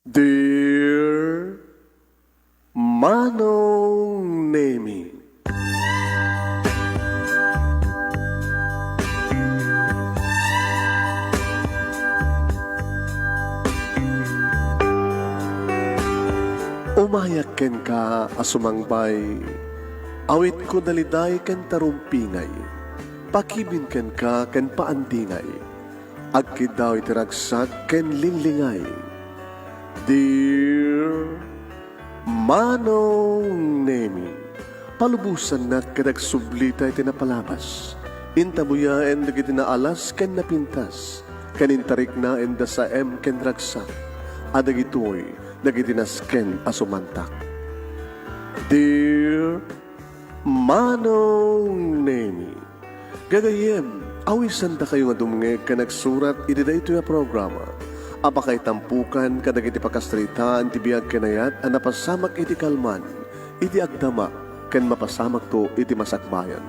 Dear Manong Nemi, umayak ken ka asumangbay, awit ko daliday ken tarumpingay, pakibin ken ka ken paandingay, agkid daw itiragsak ken linlingay. Dear Manong Nemi, palubusan na kadag sublita iti napalabas, intabuya en dagiti naalas ken napintas, kanintarik na en dasaem ken ragsak, adagitoy dagiti nasken asumantak. Dear Manong Nemi, gagayem, awisan da kayo nga dumnge ka nagsurat iti da ito yung programa. Apakay tampukan kadag iti pakastritaan ti biyag kanayat a napasamak iti kalman, iti agdama, ken mapasamak to iti masakbayan.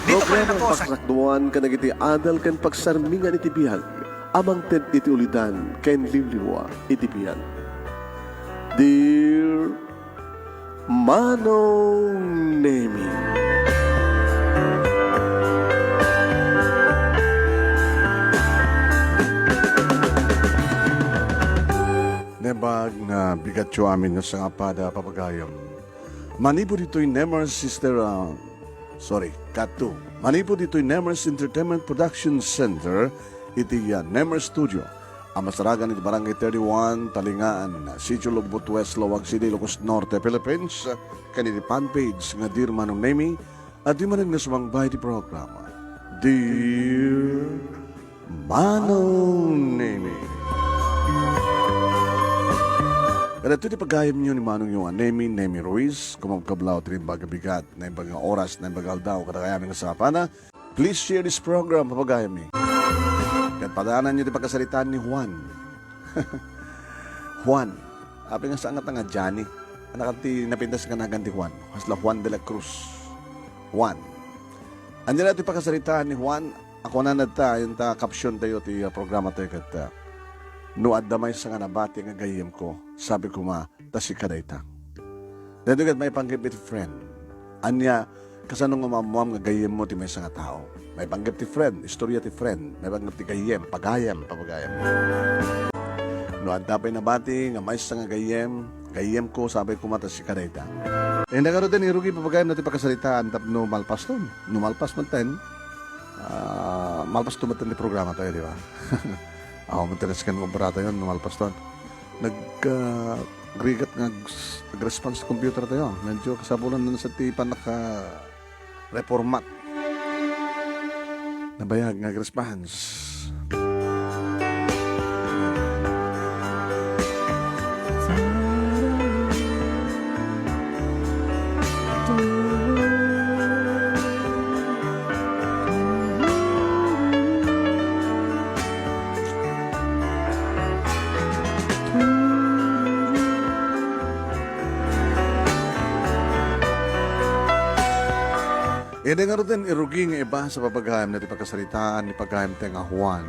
Programa paksakduan kadag iti adal ken pagsarmingan iti biyag, amang ted iti ulidan ken liwliwa iti biyag. Dear Manong Nemi, Nebag na bigat yo amin na sa pada papagayam. Manipo dito'y Nemers Sister, Katu. Manipo dito'y Nemers Entertainment Production Center, iti Nemers Studio. Ang masaragan iti Barangay 31, Talingaan, Sitio Lubot West, Lawag City, Ilocos Norte, Philippines. Kaniti fanpage nga Dear Manong Nemi, at di manag na sumangbay di programa. Dear Manong Nemi. Kada ito pagayam niyo ni Manong yung Nemi Ruiz, kumagkablaw trimbaga bigat, na ibang oras, na ibang aldaw, kada kaya nga sa kapana. Please share this program, papagayam ni. At padaanan niyo di pagkasalitaan ni Juan. Juan, api nga saan nga Johnny, anak ti napintas ka na ganti Juan, hasla Juan de la Cruz. Juan. Andiyan natin pagkasalitaan ni Juan, ako na nata, yung ta caption tayo, ti programa tayo kat, no adamay sa nga nabati nga gayem ko, sabi ko tasi kadayta. Dito kat may panggip iti friend. Anya, kasanong nga mamuam nga gayem mo ti may sa nga tao. May panggip ti friend, istorya ti friend. May panggip ti gayem, papagayam. No adapay nabati nga may sa nga gayem ko, sabi ko tasi kadayta. Eh, nagaroon irugi papagayam natin pagkasalitaan, tapno malpas ton. No malpas man ten, malpas tumatan ti programa tayo, di ba? Ako, matilas ka ng komparata yun, numalpas doon. Nag-grigat nag-response sa computer tayo. Medyo kasabulan na sa tipan naka-reformat. Nabayag, nag-response. E nga rin irugi nga iba sa papagayam na ti pagkasalitaan ni pagayam te nga Juan.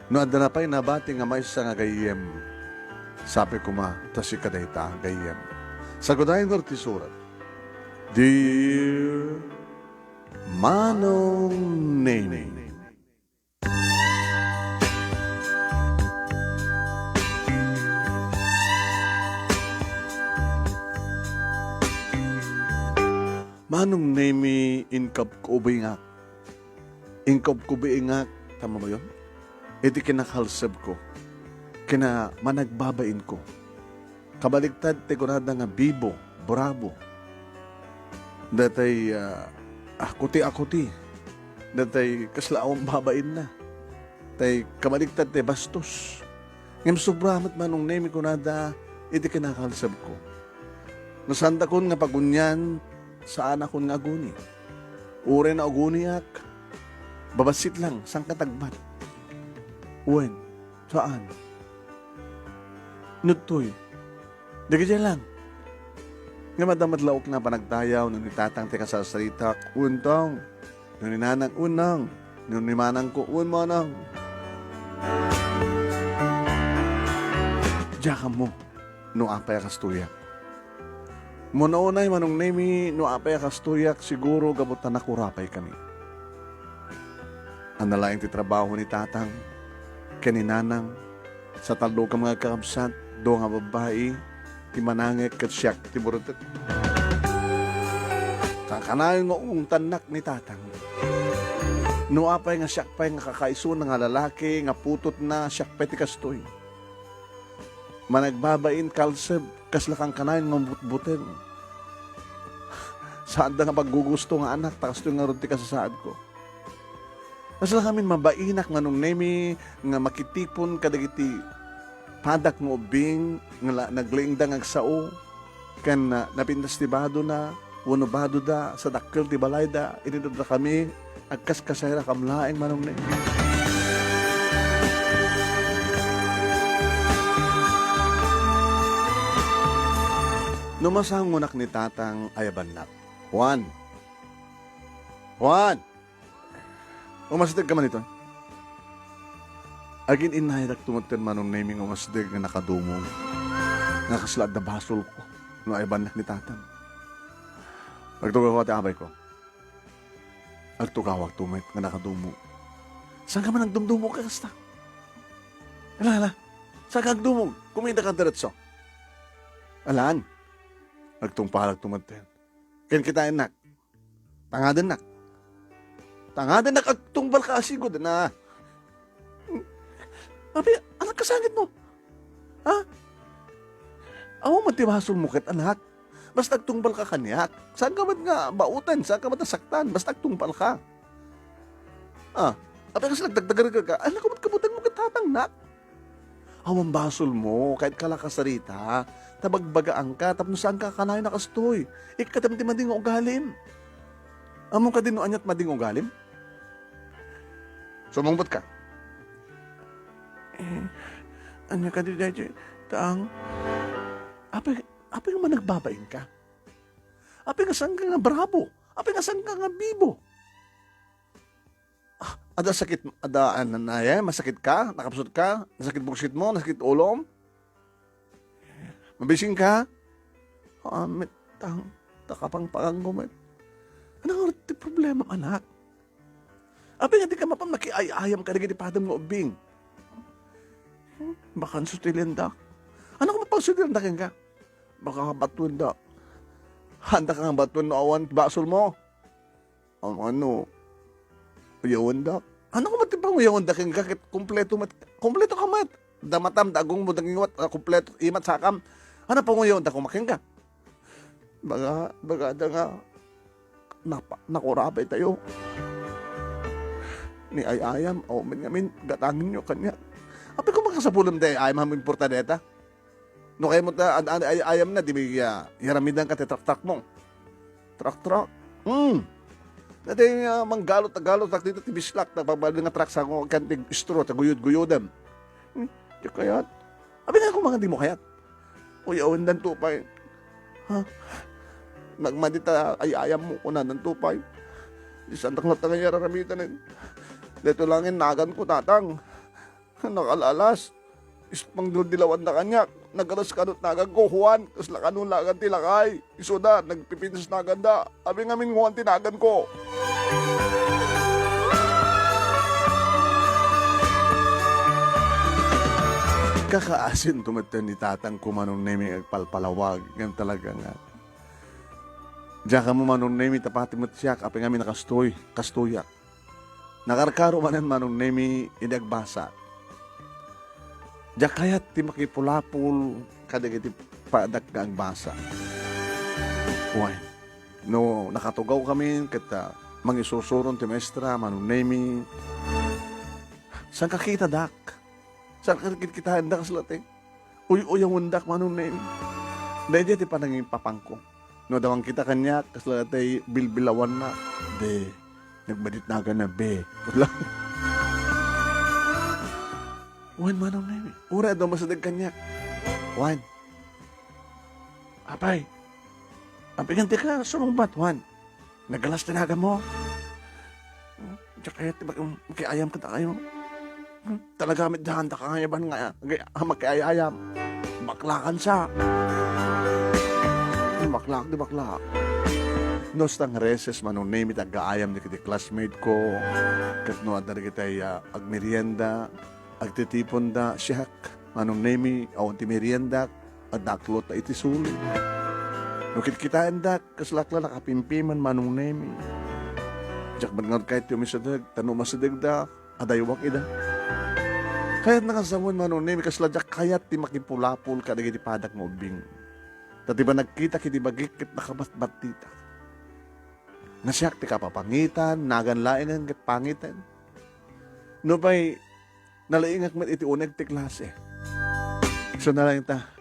No adda na pa'y nabati nga may isa nga gayem. Sabi ko tasi kadayta gayem. Sagudayin ko ti surat. Dear Manong Nemi, Manong Nemi, inkap ko ubingak. Inkap ko ubingak. Tama ba yun? Iti kinakalsab ko. Kina managbabain ko. Kabaligtad te kunada nga bibo, bravo. Datay akuti. Datay kaslaawang babain na. Tay kabaligtad te bastos. Ngam sobramat Manong Nemi kunada iti kinakalsab ko. Nasanda kon nga pagunyan, saan ako nga aguni? Ure na aguniak. Babasit lang, sang katagbat. Uwen, saan? Nutoy. Dagi lang. Nga madamat laok na panagtayaw, nung itatang teka sa salita, untong. Nung ninanang unang. Nung nimanang ko, manang. Diyan ka mo. no apay kastuyak. Munaunay manong nemi no apay kastuyak siguro gabutan na kurapay kami. Ang nalaing ti trabaho ni tatang, kaninanang, sa talo ka mga kakabsat, do nga babae, ti manangit kat siyak ti burutet. Kakanayon nga tanak ni tatang. No apay nga siyak pay nga kakaiso nga lalaki, nga putot na siyak pay ti kastoy. Managbabain kalseb, kaslakang kanayon nga butbuten. Saan da nga paggugusto nga anak, takastoy nga ron ti kasasaad ko. Kasla kami mabainak nga nung nemi, nga makitipon kadagiti padak nga ubing, nga naglaingdang agsao, kan napindastibado na, wanubado da, sa dakkel ti balay da, inidod na kami, agkas kasayra kamlaeng manong nemi. Numasang ngunak ni tatang ayabannak. Juan! Umasdig ka man ito. Agin inahirak tumagtan manong naming umasdig nga nakadumong. Nakaslad na basol ko. No ayabannak ni tatang. Agtugaw ko ati abay ko. Agtugawag tumit nga nakadumong. Saan ka man nagdumdumong ka kasta? Ala. Saan ka nagdumong? Kuminda ka diretso. Alaan. Agtungpalag tumagtan. Ken kita enak. Tangadan nak. Tangadan nak agtungbal ka asigod na. Abi, anak kasangit mo. Ha? Awo matibasol mo kit anak. Basta agtungbal ka kanyak. Saan ka ba't nga bautan? Saan ka ba't nasaktan? Basta agtungbal ka. Abi kasi nagdagdagar ka. Anak ko ba't kabutan mo katatang nak? Awang basol mo, kahit kalakasarita, tabagbagaan ka, tapos saan ka kanay nakastoy. Ikatamti mading ugalim. Among ka din no anyat mading ugalim? Sumangbot ka. Anya ka di dahil, taang, apay nga man nagbabain ka? Apay nga saan ka nga bravo? Apay nga saan ka nga bibo? Ada sakit, masakit ka, nakapsot ka, nasakit buksit mo, nasakit ulom, mabising ka, amit, takapang panggumit. Ano nga problema, anak? Abi nga di ka mapang makiayayam ka, di padam ng ubing. Baka sutilenda. Ano ka mapang sutilenda ka? Baka batwenda. Handa ka nga batwen no awan, basol mo. Ano? Uyawandak. Ano ka matibang uyawandak yung kakit kompleto ka mat. Damatam, dagong mo, dangingat, kompleto, imat sakam. Ano pang uyawandak kung making ka? Baga da nga, nakurabay tayo. Ni ayam, o ngamin, gatangin nyo kanya. Api ko makasapulam day, ayam hamin portadeta. No kayo mo ta, ayam na, di ba, yaramidan ka, trak-trak mo. Trak-trak. Dati manggalot tak dito tibislak nagpabalik nga truck sa akong kantig istro taguyod-guyodam. Di kayat. Abi nga kung mga di mo kayat. Uy, awan dan tupay. Ha? Nagmadita ay ayam mo ko na ng tupay. Di santak na tangay raramitan eh. Dito langin nagan ko tatang. Nakalalas. Ispang dilawan na kanyak. Nagalas kanot nagan ko, Juan. Kas lakanon lagan tilakay. Isuda, nagpipinis na ganda. Abi nga min Juan tinagan ko. Kakaasin tumatan ni tatang kumanong nemi agpalpalawag. Yan talaga nga. Diyan ka mo manong nemi tapati mo siya. Kapag nga nakastoy, kastoyak. Nakarkaro manan manong nemi idagbasa. Diyan kayat ti makipulapul kadag iti padak ka ang basa. Uy, no, nakatugaw kami kita mangisusuron ti maestra, manong nemi. Saan kakita dak? Saan kakita handak slat eh? Uy, ang undak manong nemi. Dahil ti panangin papangko. No, dawang kita kanya, kaslat ay bilbilawan na. De, nagbadit na ka na, be. Kutlang. Juan manong nemi. Ura daw masadag kanya. Juan. Apay. Apay ganti ka, sumumbat, Juan. Nagalas tinaga mo. Diyan kaya makiayam ka ta kayo. Talaga amit dahan ta kangayaban nga. Makiayayam. baklakan siya. Di baklak. Nos tang reses manong name it agaayam ni kiti classmate ko. Kat no adar kita ag merienda, ag titipon da siyak. Manong name awan ti merienda, at naklot na iti suli. Nukit kita endak, kaslakla nakapimpiman manong name. Jak man nga kahit yung misadag, tanong masadag da, adaywak ida. Kaya't nakasamon manong name, kasladyak kayat ti makipulapul ka nagiti padak mo ubing. Tati ba nagkita kiti bagikit nakabatbat tita. Nasyak ti kapapangitan, naganlaingan kat pangitan. No ba'y nalaingak met iti uneg ti klase. So nalang ta,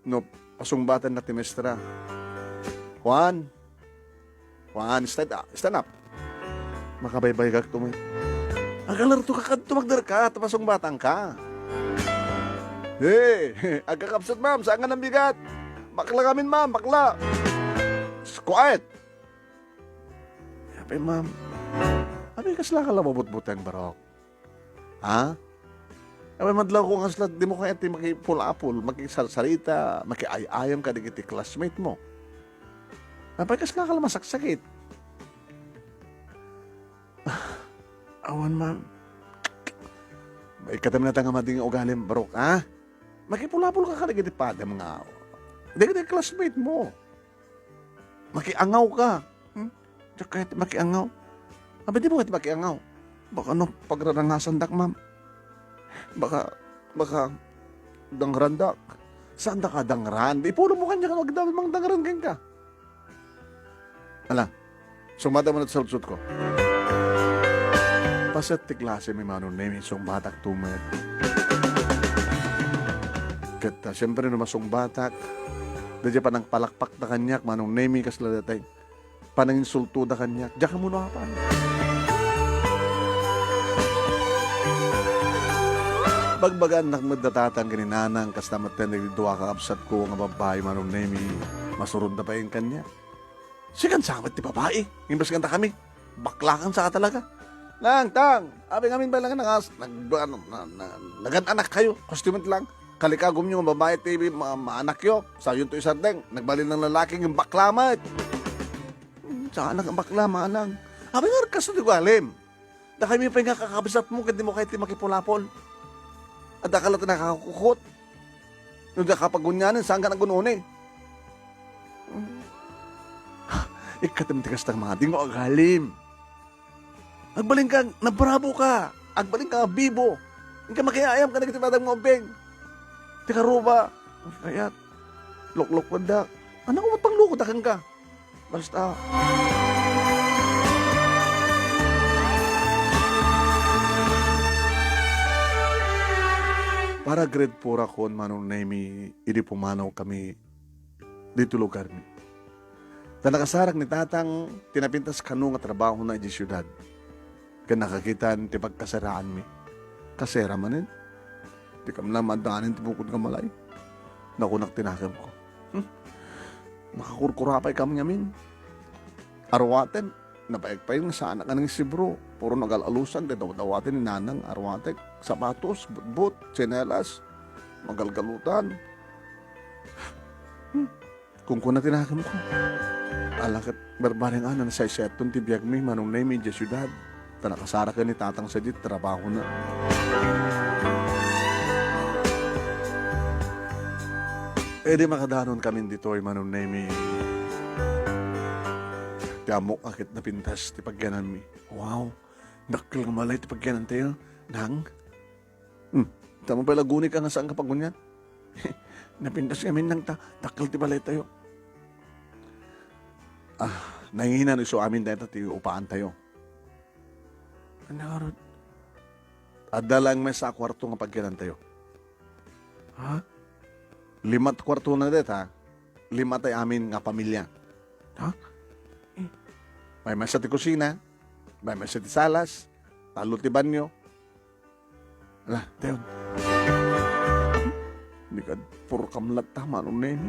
no pasungbatan na ti mestra. Juan, stand up. Makabaybay kag tumit. Agalar to kakad tumagdar ka, tapasumbatan ka. Hey, agkakapsat ma'am, saan ka ng bigat? Bakla kamin ma'am, bakla. Quiet. Sabi ma'am, abi kasla ka lang mabutbutang barok. Ha? Abi madlaw kung kasla, di mo kaya ti makipul-apul, makisalsalita, makiayayam ka digiti classmate mo. Abi kasla ka lang masaksakit. Awan ma'am. Ikatam na nga mading ugalim barok, ha? Makipul-apul ka digiti pada mga digiti classmate mo. Makiangaw ka. Kahit makiangaw. Abi di mo kahit makiangaw. Baka no, pagrarangasan dak, ma'am. Baka dangran dak. Saan da ka dangran? Di puro mo kanya ka magdami mang dangran ka. Ala, sumata mo na sa lusot ko. Pasat ti klase may manong name, sumbatak tumet. Kata, siyempre no masungbatak. Dadya pa nang palakpak na kanyak, manong name, kasla datay. Pananginsulto da kanyak. Diyan ka muna kapan. Bagbagan nakmadatatang kaninanang kastamatan nagduwa ka absat ko nga babae manong nemi. Masurod na pa yung kanya. Sigan samat ti babae. Imbas kanta kami. Baklakan sa ka talaga. Tang. Abi ngamin ba lang nagananak kayo. Kostument lang. Kalikagom nyo nga babae ti maanak yo. Sayon to isardeng. Nagbalin ng lalaking yung baklamat. Sa anak ang bakla, manang. Abi nga, kaso di ko alim. Da kami pa nga kakabisat mo, hindi mo kahit makipulapol. At da ka lang nakakukukot. Nung da kapagunyanin, saan ka nagununi? Ikatamtikas ng mga di mo agalim. Agbaling ka, nabrabo ka. Agbaling ka, bibo. Hindi ka makiayam ka, nagitipadang mo obeng. Di ka ruba. Kaya, lok-lok ko da. Ano ko pang lukot ka? Basta. Para grade 4 ako, manong nemi, hindi pumanaw kami dito lugar mi. Ta nakasarak ni tatang tinapintas kanu nga trabaho na di syudad. Kaya nakakitan ti pagkasaraan mi. Kasera manin. Di kam na madaanin ti bukod ka malay. Nakunak tinakam ko. Nakakurkurapay kami ngamin. Arwaten, napaigpay nga sa anak ng si bro. Puro nagalalusan, dawatin ni nanang arwatek. Sapatos, but, tsinelas, magalgalutan. Kung kuna tinakam ko. Alakit, barbaring na sa isetong tibiyag mi, manong na yung syudad. Tanakasara ka ni tatang sa dit, trabaho na. Di makadanon kami dito ay manong na yung tiamok akit na pintas ti pagyanan mi. Wow, dakil nga malay ti pagyanan tayo. Nang? Tama pala guni ka nga saan kapag ganyan? Napintas kami nang dakil ti balay tayo. Nangihinan iso amin dahil ti upaan tayo. Ano? Adalang may sa kwarto nga pagyanan tayo. Ha? 5 kwarto na det ha. 5 tayo amin nga pamilya. Ha? May mesa ti kusina, may mesa ti salas, talo ti banyo. Ala, tayon. Hindi ka puro kamlat tama nung na yun.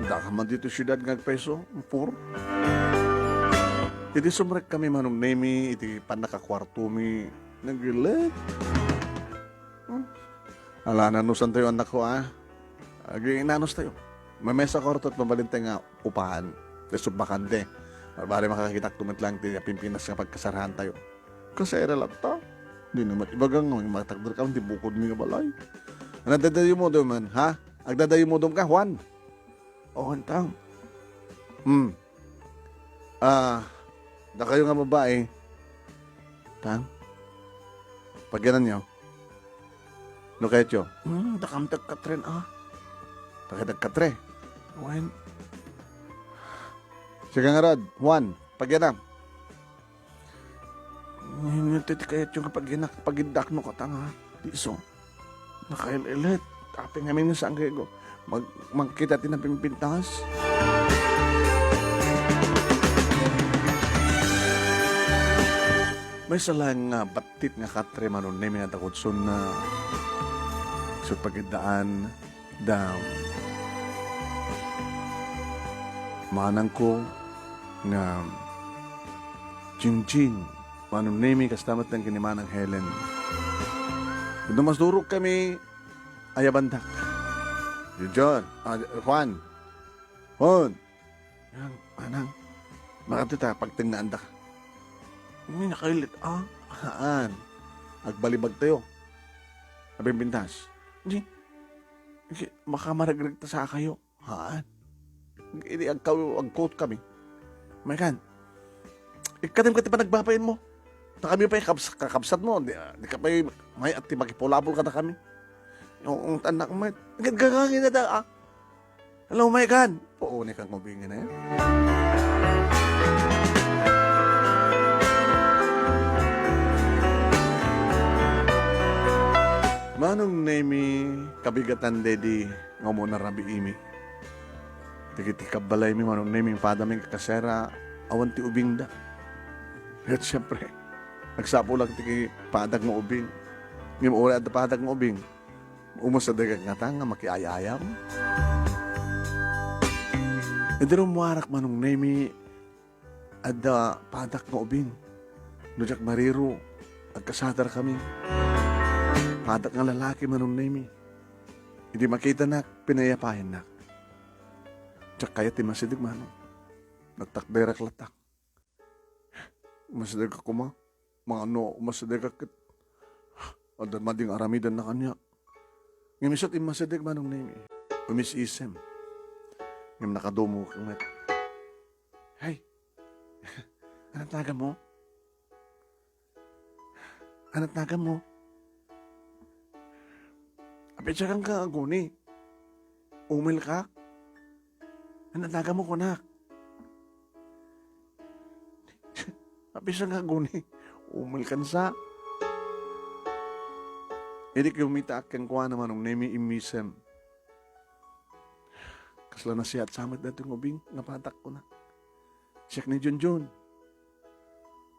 Hindi ka man dito syudad ng peso, puro. Iti sumrek kami manong nemi, iti panakakwarto mi, nagilit. Hala, nanusan tayo anak ko, ah. Inanos tayo. May mesa korto at mabalin tayo nga upahan. Desub bakante. Bari makakita tumat lang tayo Pimpinas nga pagkasarahan tayo. Kasi era lang ta. Hindi naman ibagang nga matagdar ka, hindi bukod mi nga balay. Nagdadayo mo doon man, ha? Agdadayo mo doon ka, Juan. Oo, antang. Da kayo nga babae. Tang? Pag ganan nyo. No kayo? Dakamtag katren, ah. Dakamtag katre. Juan. Sige nga, Rod. Juan, pag ganan. Hindi kayo yung pag-idak no katanga. Diso. Nakailit. Tapi ngamin nga sa anggego. Magkita tin ang pimpintas. May salang nga batit nga katre manon na minatakot sun na sa pagidaan da manang ko nga Jinjin manon nemi kastamat ng kinimanang Helen. Kung mas durog kami ayabandak. John, Juan. Yan, manang. Makatita pagtingnaan da. Hindi nakailit, ah. Haan. Agbalibag tayo. Abing bintas. Hindi. Makamaragregta sa kayo. Haan. Hindi, ag-coat kami. May kan. Ikatim ka pa nagbapain mo. Na kami pa yung kakabsat mo. Di ka pa yung may at makipulabol ka na kami. Yung anak mo, gagangin na da, ah. Hello, may kan. Puuni kang ngubingin na yan. Manong nemi kabigatan dedi nga mo na rabi imi. Tikiti kabalay mi manong nemi padaming kakasera awan ti ubing da. At siyempre, nagsapo lang ti padag ng ubing. Ngim ora at padag ng ubing. Umos sa dagat nga ta nga makiayayam. Hindi rin muarak manong nemi at padak ng ubing. Nujak mariro at kasadar kami. Padak nga lalaki manong nemi. Hindi makita na, pinayapahin na. Tsak kaya ti masidig manong. Nagtakderak latak. Masidig ako ma. Mga ano, masidig akit. Adan mading aramidan na kanya. Ngimisot im masidig manong nemi. Umisisem. Ngim nakadumo kang met. Hey! Anong taga mo? Anong taga mo? Apetsa kang kaaguni. Umil ka? Anong taga mo, kunak? Apetsa kang kaaguni. Umil kan sa. Hindi kayo umita akang kuha naman ng nemi imisem. Kasla na siya at samad na itong ubing. Napatak ko na. Siyak ni Junjun.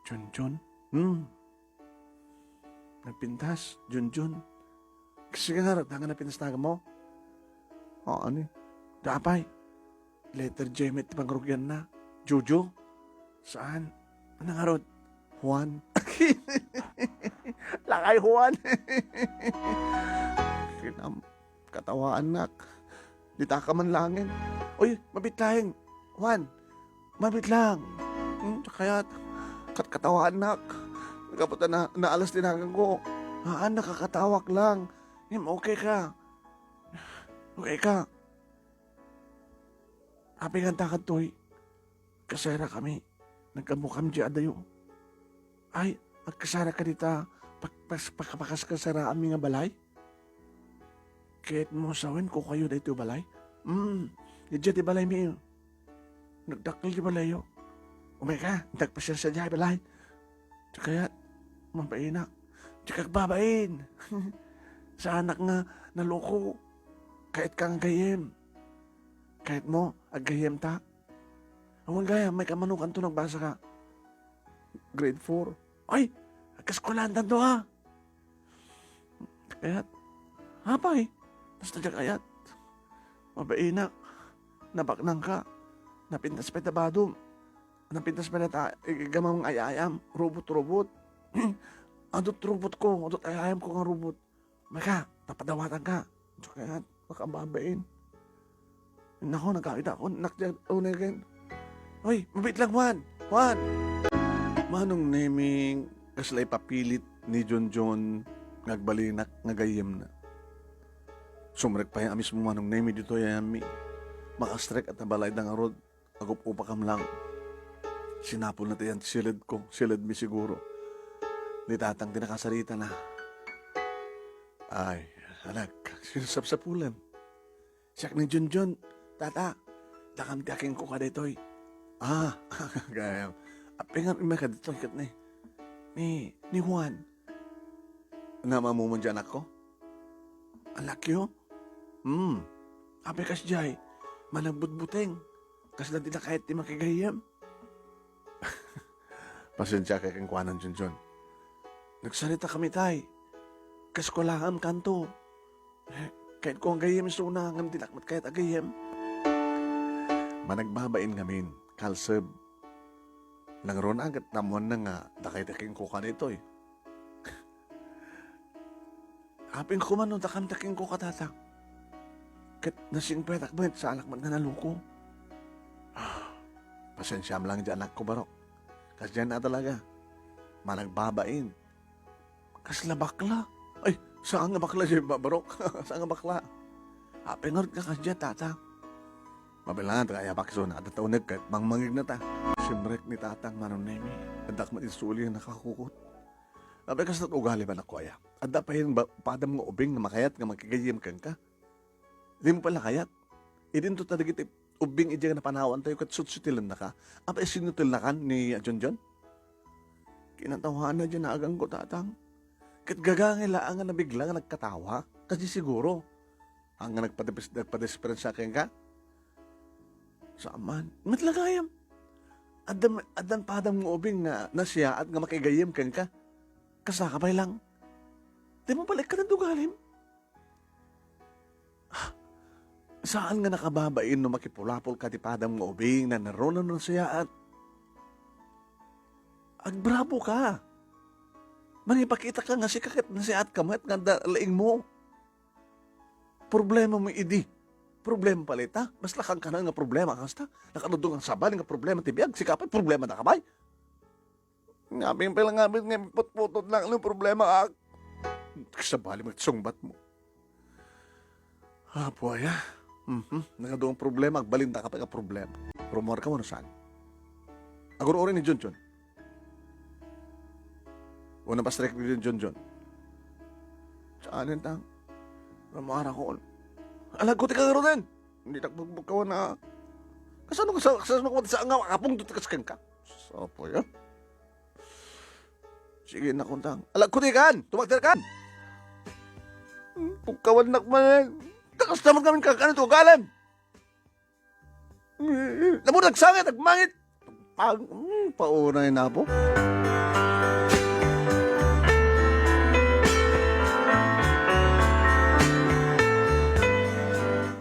Junjun? Nagpintas. Junjun. Kasi nga nga, tangan na pinastaga mo. O, ano eh? Dapay. Letter J, may pangrugyan na. Jojo? Saan? Ano nga rod? Juan? Lakay Juan. Katawaan nak. Dita ka man langin. Uy, mabitlang. Juan, mabitlang. Kaya, katawaan nak. Kaputa na alas tinagang ko. Nakakatawak lang. Okay ka. Okay ka. Happy nga takad to'y. Kasera kami. Nagkamukam di adayo. Ay, agkasara ka dita. Pagkapakas kasara aming nga balay. Kahit mo sawin ko kayo dito balay. Dito di balay mi. Nagdakil di balay yo. Umay ka. Nagpasya sa di balay. Kaya, mabain na. Tsaka babain. Sa anak nga naloko. Kahit kang gayem. Kahit mo, aggayem ta. Awang gaya, may kamanukan to nagbasa ka. Grade 4. Ay, agkaskulantan to ha. Kayat, hapay. Basta dyan kayat. Mabain na. Nabaknang ka. Napintas pa tabadom. Napintas pa na gamang ayayam. Robot. Adot robot ko. Adot ayayam ko ng robot. Maka, Tapadawatan ka. Tsaka makababain. Nako, nagkawit ako. Nakdiyan, again. Hoy, mabit lang, Juan. Juan! Manong naming kaslay papilit ni John nagbalinak ngagayem na. Sumrek pa yung amis mo manong nami dito yami. Makastrek at nabalay ng arod. Agup upa kam lang. Sinapol na tayo silid ko. Silid mi siguro. Di tatang tinakasarita na. Ay, anak, sinasapsapulan. Siyak ni John, tata, takam tiyakin ko ka ditoy. Ah, gaya. Apingan ima ka dito ikat ni Juan. Nama mo dyan ako? Anak yo? Ape kas jay, malagbut-buteng. Kas na di na kahit di makigayam. Pasensya kay kang kuanan John. Nagsalita kami tay. Kas ko laham kanto. Kahit ko ang gayem suna, ngam dilakmat kahit agayem. Managbabain ngamin, kalseb. Langron agad namuan na nga, dakay-daking ko ka nito eh. Aping ko man, dakam-daking ko katatak. Kahit nasing petak ba, sa anak man nga naluko. Pasensyam lang dyan anak ko barok. Kas dyan na talaga. Managbabain. Kas labakla. Ay, saan nga bakla siya barok? Saan nga bakla? Apingard ka kas dyan, tata. Mabilangan, kaya bakiso na at taunag kahit mangmangig na ta. Simrek ni tatang manon nemi. Adak man isuli ang nakakukot. Sabi kas na't ugali ba na kuya? Adda pa yung padam nga ubing na makayat nga magkigayim kang ka. Hindi mo pala kayat. Idin to tadigit ubing idya na panawan tayo kat sutsutilan na ka. Apa isinutil na kan ni John? Kinatawahan na dyan na agang ko tatang. Kat gagangila ang nabigla nga nagkatawa. Kasi siguro, ang nagpadesperate sa akin ka. Saaman? Matlagayam. Adan padam ng ubing nga nasya at nga makigayim kang ka. Kasakabay lang. Di mo balik ka na dugalim. Saan nga nakababain no makipulapol ka ti padam ng ubing na naroon na nasya at agbrabo ka. Manipakita ka nga si kakit nasya at kamat nga laing mo. Problema mo idi. Problema palita. Mas lakang ka na nga problema kasta. Nakanudong ang saban nga problema tibiyag. Sikapay problema na kabay. Ngabing pala ngabing nga put-putot lang ang problema ak. Kasabali mo sungbat mo. Buaya. Nakadong problema. Agbalinda ka pa ka problema. Rumor ka mo na saan? Aguro-ori ni John. Una pa strike ni John. Saan yung tang? Ramara ko. Alagot ka garo din. Hindi nagbagbukaw na. Kasano ka sa nga kapong doon kaskan ka? Sopo yan. Sige na kuntang. Alagot kan. Tumagdar kan. Pagkawan nakman. Kakastamang kami kakanan ito galan. Namo nagsangit, nagmangit. Paunay na po.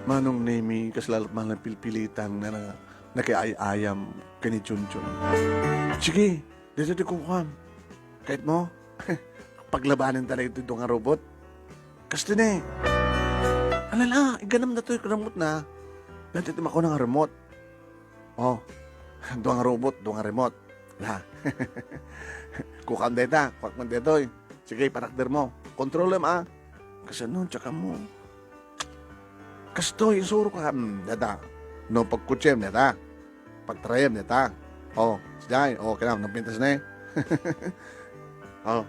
Manong nemi kaslalat man ng pilpilitan na nakiayayam kani Junjun. Sige, dito di kukuham. Kahit mo, paglabanan talaga ito nga robot. Kasto na eh. Alala, iganam na ito yung remote na. Dati ito mako ng remote. Oh, doang robot, doang remote. La. Kukam deta, kwakman dito eh. Sige, parakder mo. Kontrol ah. Kasi nun, tsaka mo. Kasto, isuro ka. Data. No, pagkutsem, data. Pagtrayem, data. Oh, siyay. Oh, kailangan, napintas na eh. Oh,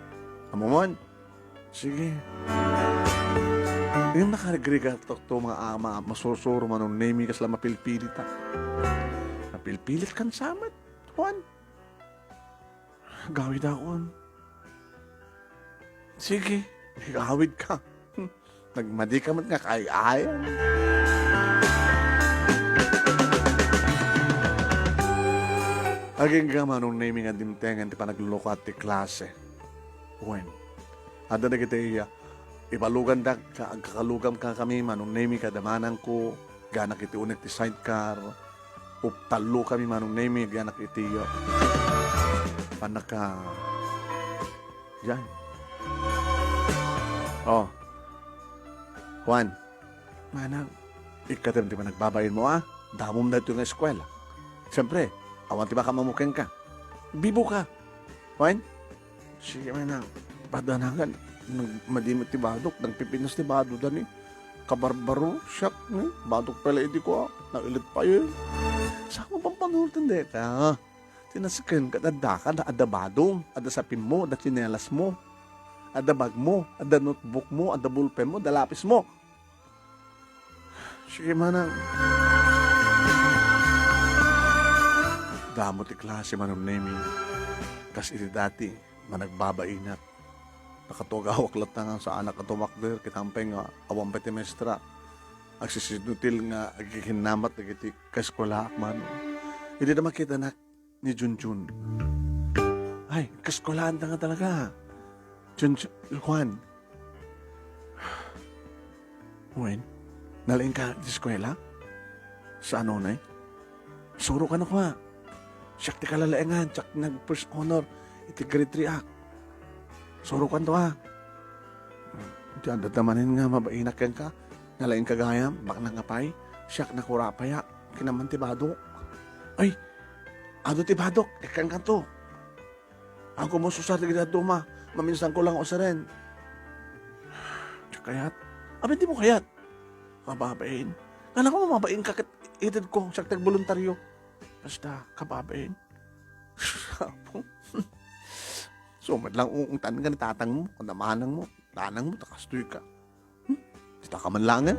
amumon. Sige. Yung nakarigriga to mga ama, masusuro man ng name, kasla mapilpilit ha. Mapilpilit kan samat, Juan. Gawid ako. Sige, gawid ka. Nagmadi ka man nga kaya-ayan. Aging ka man ng naming nga dimtengan, di pa nagluloko at di klase. Juan. Ada na kita iya. Ipalugan da, kakalugam ka kami, manong name ka, damanan ko, ganak iti unik ti sidecar, uptalo kami manong name, ganak iti panaka, yan. Oh, Juan, manang, ikatim di ba nagbabayin mo Damom na ito ng eskwela. Siyempre, awan di ba ka mamukeng ka? Bibo ka. Juan? Sige manang, padanangan. Madimit ti badok, nang pipinas ti badok dani. Kabarbaro, siyak badok pala hindi ko nailit pa yun. Saan mo pang panulitin de ka? Tinasikin ka, ka na ada badong, ada sapin mo, ada chinelas mo, ada bag mo, ada notebook mo, ada bullpen mo, ada lapis mo. Sige manang. Damo ti klase manong nemi. Kas iti dati, managbabainat. Nakatugawak latang sa anak at tumakder, kitampay nga awang petimestra. Agsisinutil nga agkikinamat na kiti kaskwala man. Hindi na makita na ni Junjun. Ay, kaskwalaan na nga talaga. Junjun, Juan. Juan, nalain ka di eskwela? Sa ano na Suro ka na ko Siyak ti kalalaengan, siyak nag-first honor, iti grade 3 act. Suro ka to Diyan datamanin nga mabainak yan ka. Nalain kagayam, bak nangapay, siyak na kurapaya, kinaman ti badok. Ay, ado ti badok, ikan ka to. Ako mo susar ti duma, maminsan ko lang o sa rin. Kayat, abin di mo kayat. Kababain. Kala ko mamabain ka itid ko, siyak tag-voluntaryo. Basta, kababain. Sapong. Sumad lang uungtan ka ni tatang mo, kanamanang mo, tanang mo, takastoy ka. Dita ka man langan.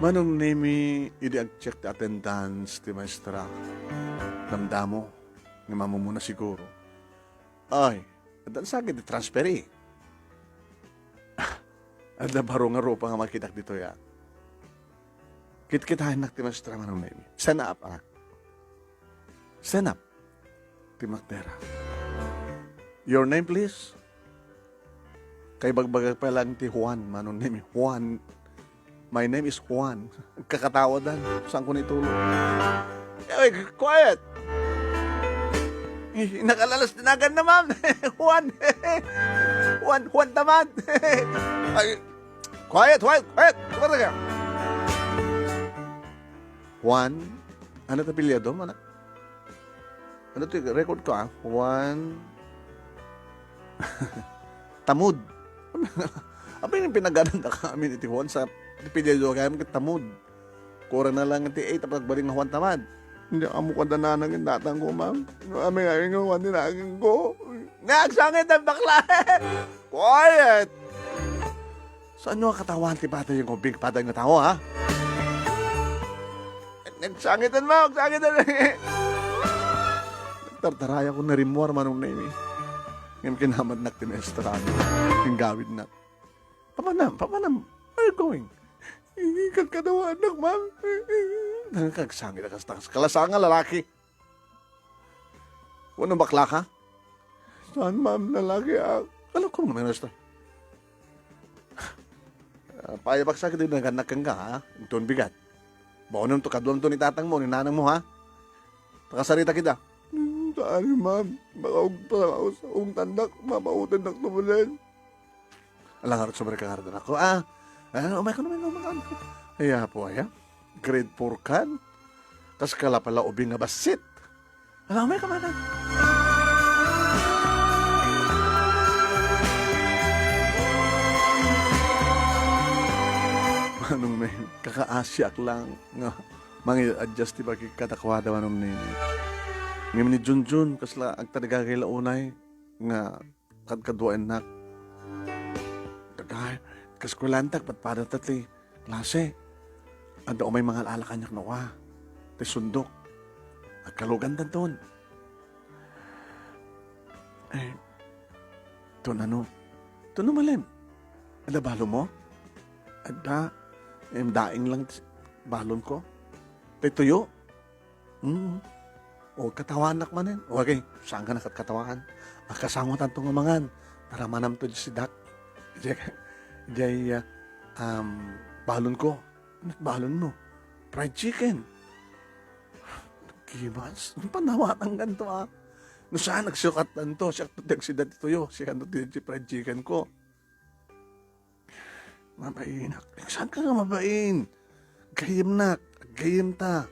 Manong nemi, idi ag-check ti attendance ti maestra. Damdamo, nga mamumuna siguro. Ay, adan sagid di transferi. Ada baro nga ropa nga makitak dito ya. Kit-kitahin nak ti maestra manong nemi. Sana up Stand up, Timaktera. Your name, please? Kay bagbagag pa lang ti Juan. Manong name? Juan. My name is Juan. Kakatawa dan. Saan ko nitulog? Hey, quiet! Nakalalas tinagan na, ma'am. Juan. Juan tamad. Ay, quiet. Kumara ka. Juan. Ano tapilyado, manak? Ano ito, record ko Juan Tamud. Apa yung pinaganan na kami iti Juan sa pinagawa kami kit Tamud. Kura na lang iti 8 tapos baling na Juan Tamad. Hindi ka mo kadananang yung datang ko, ma'am. Kami nga yung Juan dinagin ko. Nagsangit ang bakla. Quiet! Saan nyo katawan ti patay yung big patay ng tao, ha? Nagsangitan mo, nagsangitan. Tartaraya ko na rimwar manong na ini. Ngayon kinamad na tinestrado. Yung gawid na. Papanam, where are you going? Hindi kagkadawa anak, ma'am. Nangkagsangit na kastas. Kalasanga lalaki. Ano bakla ka? Saan, ma'am, lalaki? Alam ko naman, Rasta. Payabak sa akin din naganak kang ka, ha? Ito ang bigat. Bako nang to, kadwang to ni tatang mo, ni nanang mo, ha? Takasarita kita. Saan, ma'am? Baka ako sa tandak, mamautan na tumulan. Alang harap sa mereka harap ako, umay ko naman naman. Ay, po, grade 4 kan. Tas kala pala ubing nga basit. Alam, umay ka man. Anong may kakaasyak lang nga mangi-adjust ti bagi katakwada manong nini. Ngayon ni Junjun, kasla agtadagagay launay nga kadkaduan nak. Dagay, kaskulantak, ba't para tatli klase. Anda o may mga alakanyak nawa. Ti sundok. Agkalugan dan ton. Ton ano? Ton malim. Ada balo mo? Ada, daing lang balon ko. Ti tuyo? O katawanak manin. O okay, saan ka nakatkatawan? Kasangutan itong umangan. Para manam to si Dak. Diyan, balon ko. Anong balon mo? Fried chicken. Kibas. Panawatan ganito No saan nagsukatan to? Siya tutig si dati tuyo. Siya ano ti fried chicken ko. Mabain. Saan ka nga mabain? Gayim nak. Gayim ta.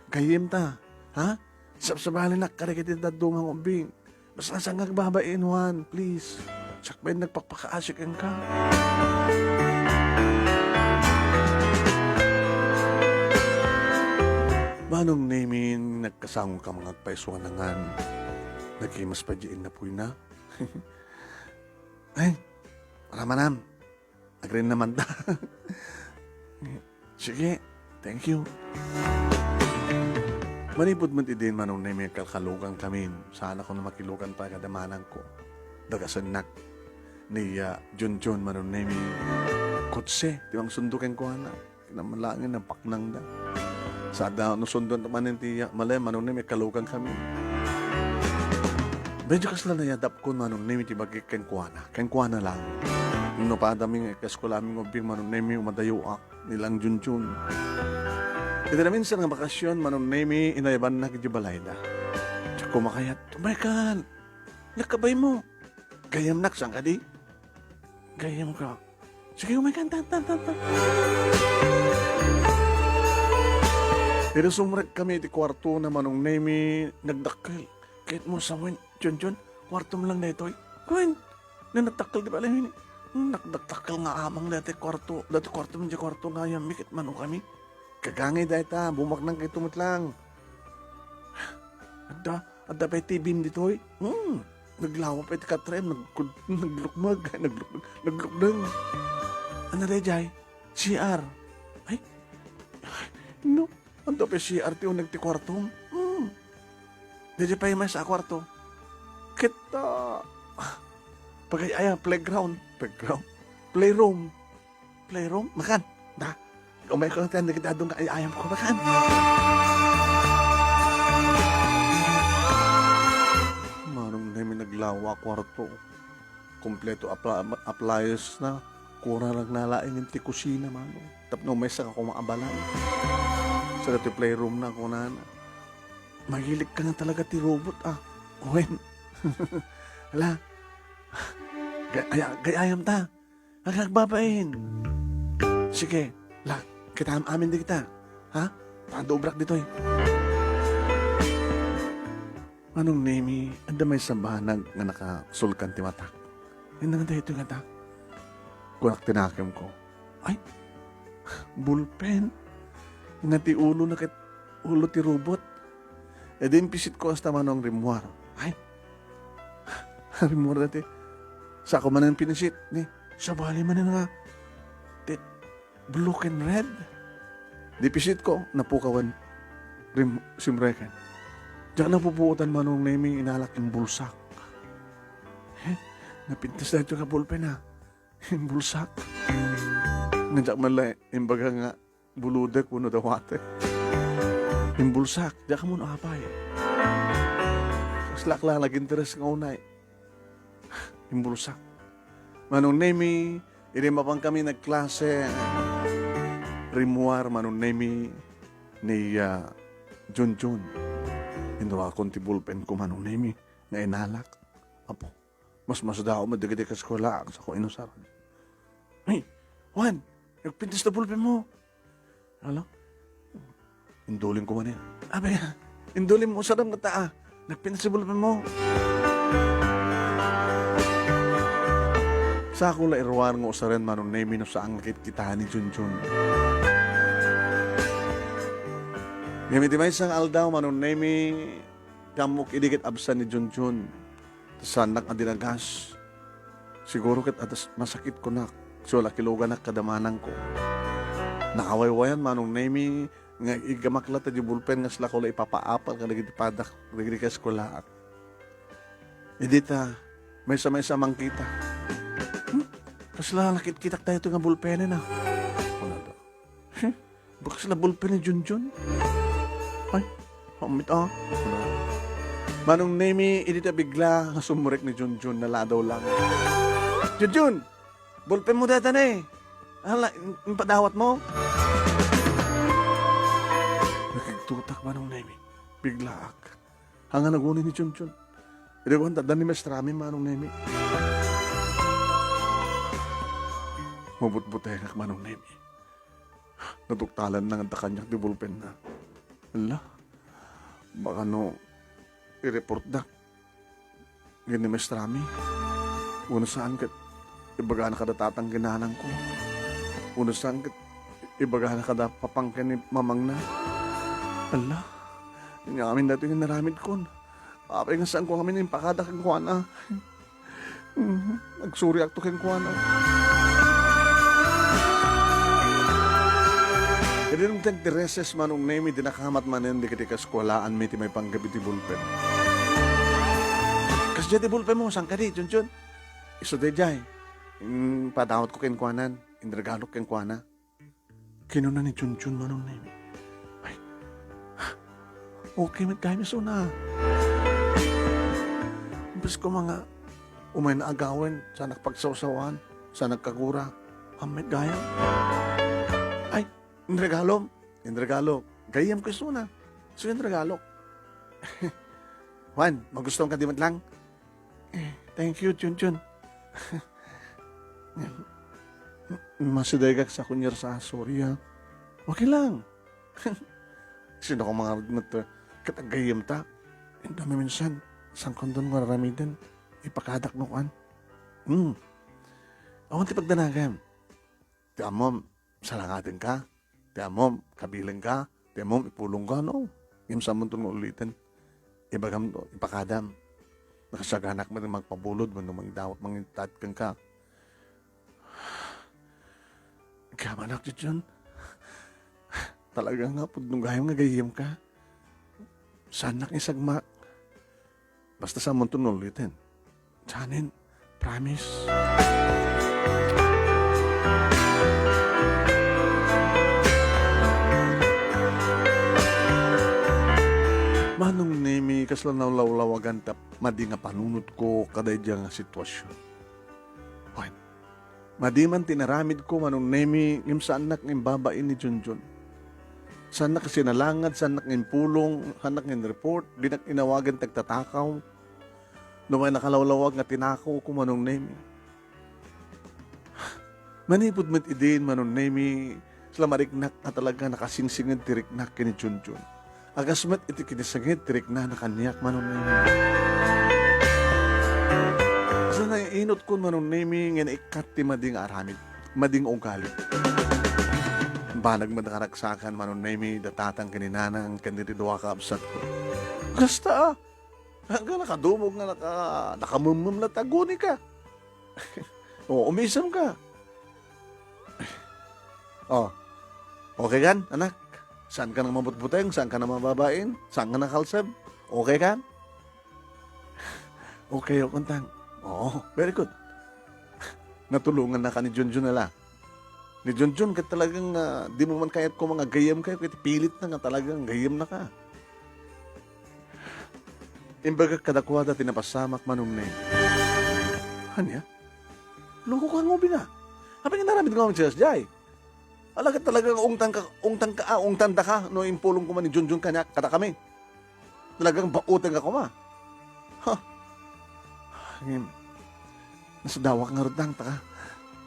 Gayim ta. Ha? Sabsabali nak. Karikiti dadumang umbing. Basta saan ka babain, Juan? Please. Sakbay nagpapakaasikan ka. Manong namin nagkasangong ka mga paisuanangan. Nagkimas pa diin na po na. Ay, wala manam. Agree naman ta. Sige, thank you. Manipod man din manong namin kalkalugan kami. Sana ko na makilugan pa kadamanan ko. Dagasanak ni Junjun manong namin. Kutse, di bang sundukin ko na. Kinamalangin ng paknang da. Sada no sundon naman yung tiya. Malay, manong namin kalugan kami. Medyo kasla na yadap ko manong namin tibagi kenkwana. Kenkwana lang. No pa daming kaskolaming obing manong namin umadayuak nilang Junjun. Ito namin sa nga bakasyon manong namin inayaban na kijibalayda. Tsaka kumakayat, tumaykan. Nakabay mo. Gayam nak, saan ka di? Gayam ka. Sige, umaykan, tan. Pero sumrek kami di kwarto na manong nemi nagdakkel. Kahit mo sa win, Junjun, kwarto mo lang na ito. Kuhin, nanatakkel di ba lang yun? Nagdakkel nga amang dati kwarto. Dati kwarto mo di kwarto nga yan. Mikit manong kami. Kagangay dahil ta, bumak nang kayo tumot lang. Adda pa TV dito eh. Naglawa pa iti katrem, naglukmag, naglukdang. Ano rin jay? CR. Ay, no. Ando pa CR tiyo nagtikwarto. Dito pa yung sa kwarto. Kita. Pagkaya, playground. Playroom. Makan. Da. Umay ko natin, nagdadong ayam ko. Makan. Manong namin naglawa kwarto. Kompleto appliance na. Kura lang nalain yung tikusina, manong. Tapno may saka kumaabalan. Sa dati playroom na ako na. Mahilig ka na talaga ti robot, Gwen. Hala. Gayayam ta. Nagbabain. Sige. La, kita amin din kita. Ha? Padobrak dito eh. Anong name anda may sambahan nga nakasulkan ti matak. Hindi nga ito nga ta. Kunak tinakim ko. Ay, bullpen. Nga ti ulo na ulo ti robot. E din pisit ko hasta manong rimwar. Ay, rimwar dati. Sa ako man ang pinisit. Ni, sa bali man nga. Blue and red. Di pisit ko, napukawan. Simrekan. Diyan napupuutan manong naming inalak yung bulsak. Napintas na ito ka bulpen na. Yung bulsak. Nandiyak malay, imbaga nga, buludek, puno dawate. Yung bulsak, diyan ka muna kapay. Slak lang, nag-interest nga unay. Yung bulsak. Manong nemi, irimapang kami nagklase. Rimuar, manong nemi, ni Junjun. Indra akong ti bulpen ko manong nemi, nga inalak. Apo, mas daw madigiti ka skola, sa ko inusaran. Hey, Juan, nagpintis na bulpen mo. Ano? Indulin ko man yan. Abay, indulin mo, sarap na taa. Nagpintis na bulpen mo. Sa ako la irwar nga usaren manong nemi no sa angkit kita ni Junjun. Gamit may isang aldaw manong nemi kamuk idikit absan ni Junjun. Sanak ang dinagas. Siguro kat atas masakit ko na. So lakilugan na kadamanan ko. Nakawaywayan manong nemi nga igamakla ta di bulpen nga sila ko la ipapaapal ka lagi padak lagi ka skolaat. Edita may sa mangkita. Kasla nakit-kitak tayo ito nga bulpen na. Wala daw. Baka sila bulpen ni Junjun? Ay, hamit Manong nemi, edita bigla nga sumurek ni Junjun na ladaw lang. Junjun! Bulpen mo data na eh. Hala, yung padawat mo. Nakigtutak manong nemi. Biglaak. Hanga nagunin ni Junjun. Ito ko, tanda ni Mestrami, manong Nemi. Mabutbutay ka, manong Nemi. Natuktalan na nga kanyak di bulpen na. Ala, baka no, i-report na. Gini Mestrami. Una saan kat, ibaga na kada tatang ginanang ko. Una saan kat, ibaga na kada papangkin ni mamang na. Ala, nga kami dati yung naramid ko. Apay nga saan ko kami na impakada kang kuwana. Nagsuri akto kang kuwana. Hindi nung tagdireses manong Nemi, dinakamat manin di katika skwalaan may timay panggabi ti bulpen. Kas di bulpen mo, saan ka di, Chun? Iso de jay. Padawat ko kang kuwanan, indragalok kang kuwana. Kinuna ni Chun manong Nemi. Ay, okay, magkaya miso na. Imbes ko mga umay na agawin, sa nagpagsawsawan, sa nagkagura, amit gaya. Ay, Indragalom. Gayam ko iso na. So Indragalok. Juan, magustong ka di man lang? Thank you, Chun. Masidagak sa kunyar sa sorry ha. Okay lang. Sino ko mga katagayam ta? Ang dami minsan. Sang kondon nga ramidan. Ipakadak mo kan. Awan ti pagdanagam. Ti amom, salangatin ka. Ti amom, kabilang ka. Ti amom, ipulong ka. No? Yung samuntong nga ulitin. Ibagam to, ipakadam. Nakasaganak mo na magpabulod mo nung magdawat mangitat kang ka. Kamanak dyan. Talaga nga po nung gayong nga gayim ka. Sanak isagma. Basta sa muntong nga ulitin. Sanin, promise. Manong Nemi, kasla na lawlawagan tap, madi nga panunod ko kaday dyan nga sitwasyon. Fine. Madi man tinaramid ko, Manong Nemi, yung saan nak ng babae ni Junjun. Saan nak sinalangad, saan nak ng pulong, saan nak ng report, di nak inawagan tagtatakaw. Nung may nakalawlawag nga tinakaw ko, Manong Nemi. Manipod mo't idin, Manong Nemi, sila mariknak na talaga nakasingsingad tiriknak kini Junjun. Agasmat iti kinisagit, tirik na nakanyak, Manong Nemi. Sa naiinot ko, Manong Nemi, nga naikat ti mading aramid, mading ugalit. Banag madakaragsakan, Manong Nemi, datatang kaninanang kandiridwa ka absat ko. Gasta hanggang nakadumog na nakamumum na taguni ka. O, umisam ka. O, okay kan, anak? Saan ka nang mabutbuteng? Saan ka nang mababain? Saan ka nang kalsab? Okay ka? Okay, o kuntang. Oo, very good. Natulungan na ka ni Junjun nala. Ni Junjun ka talagang di mo man kayat ko mga gayam kayo, kaya pilit na nga talagang gayam na ka. Imbaga kadakwada tinapasamak Manong Nemi. Hanya? Lungko ka mo bina. Habi nga naramid ko siya jay. Alaga talagang ungtan ka, no impulong ko man ni Junjun kanya, kata kami. Talagang bautang ako ma. Ha? Ngayon, nasa dawak nga rodang, taka.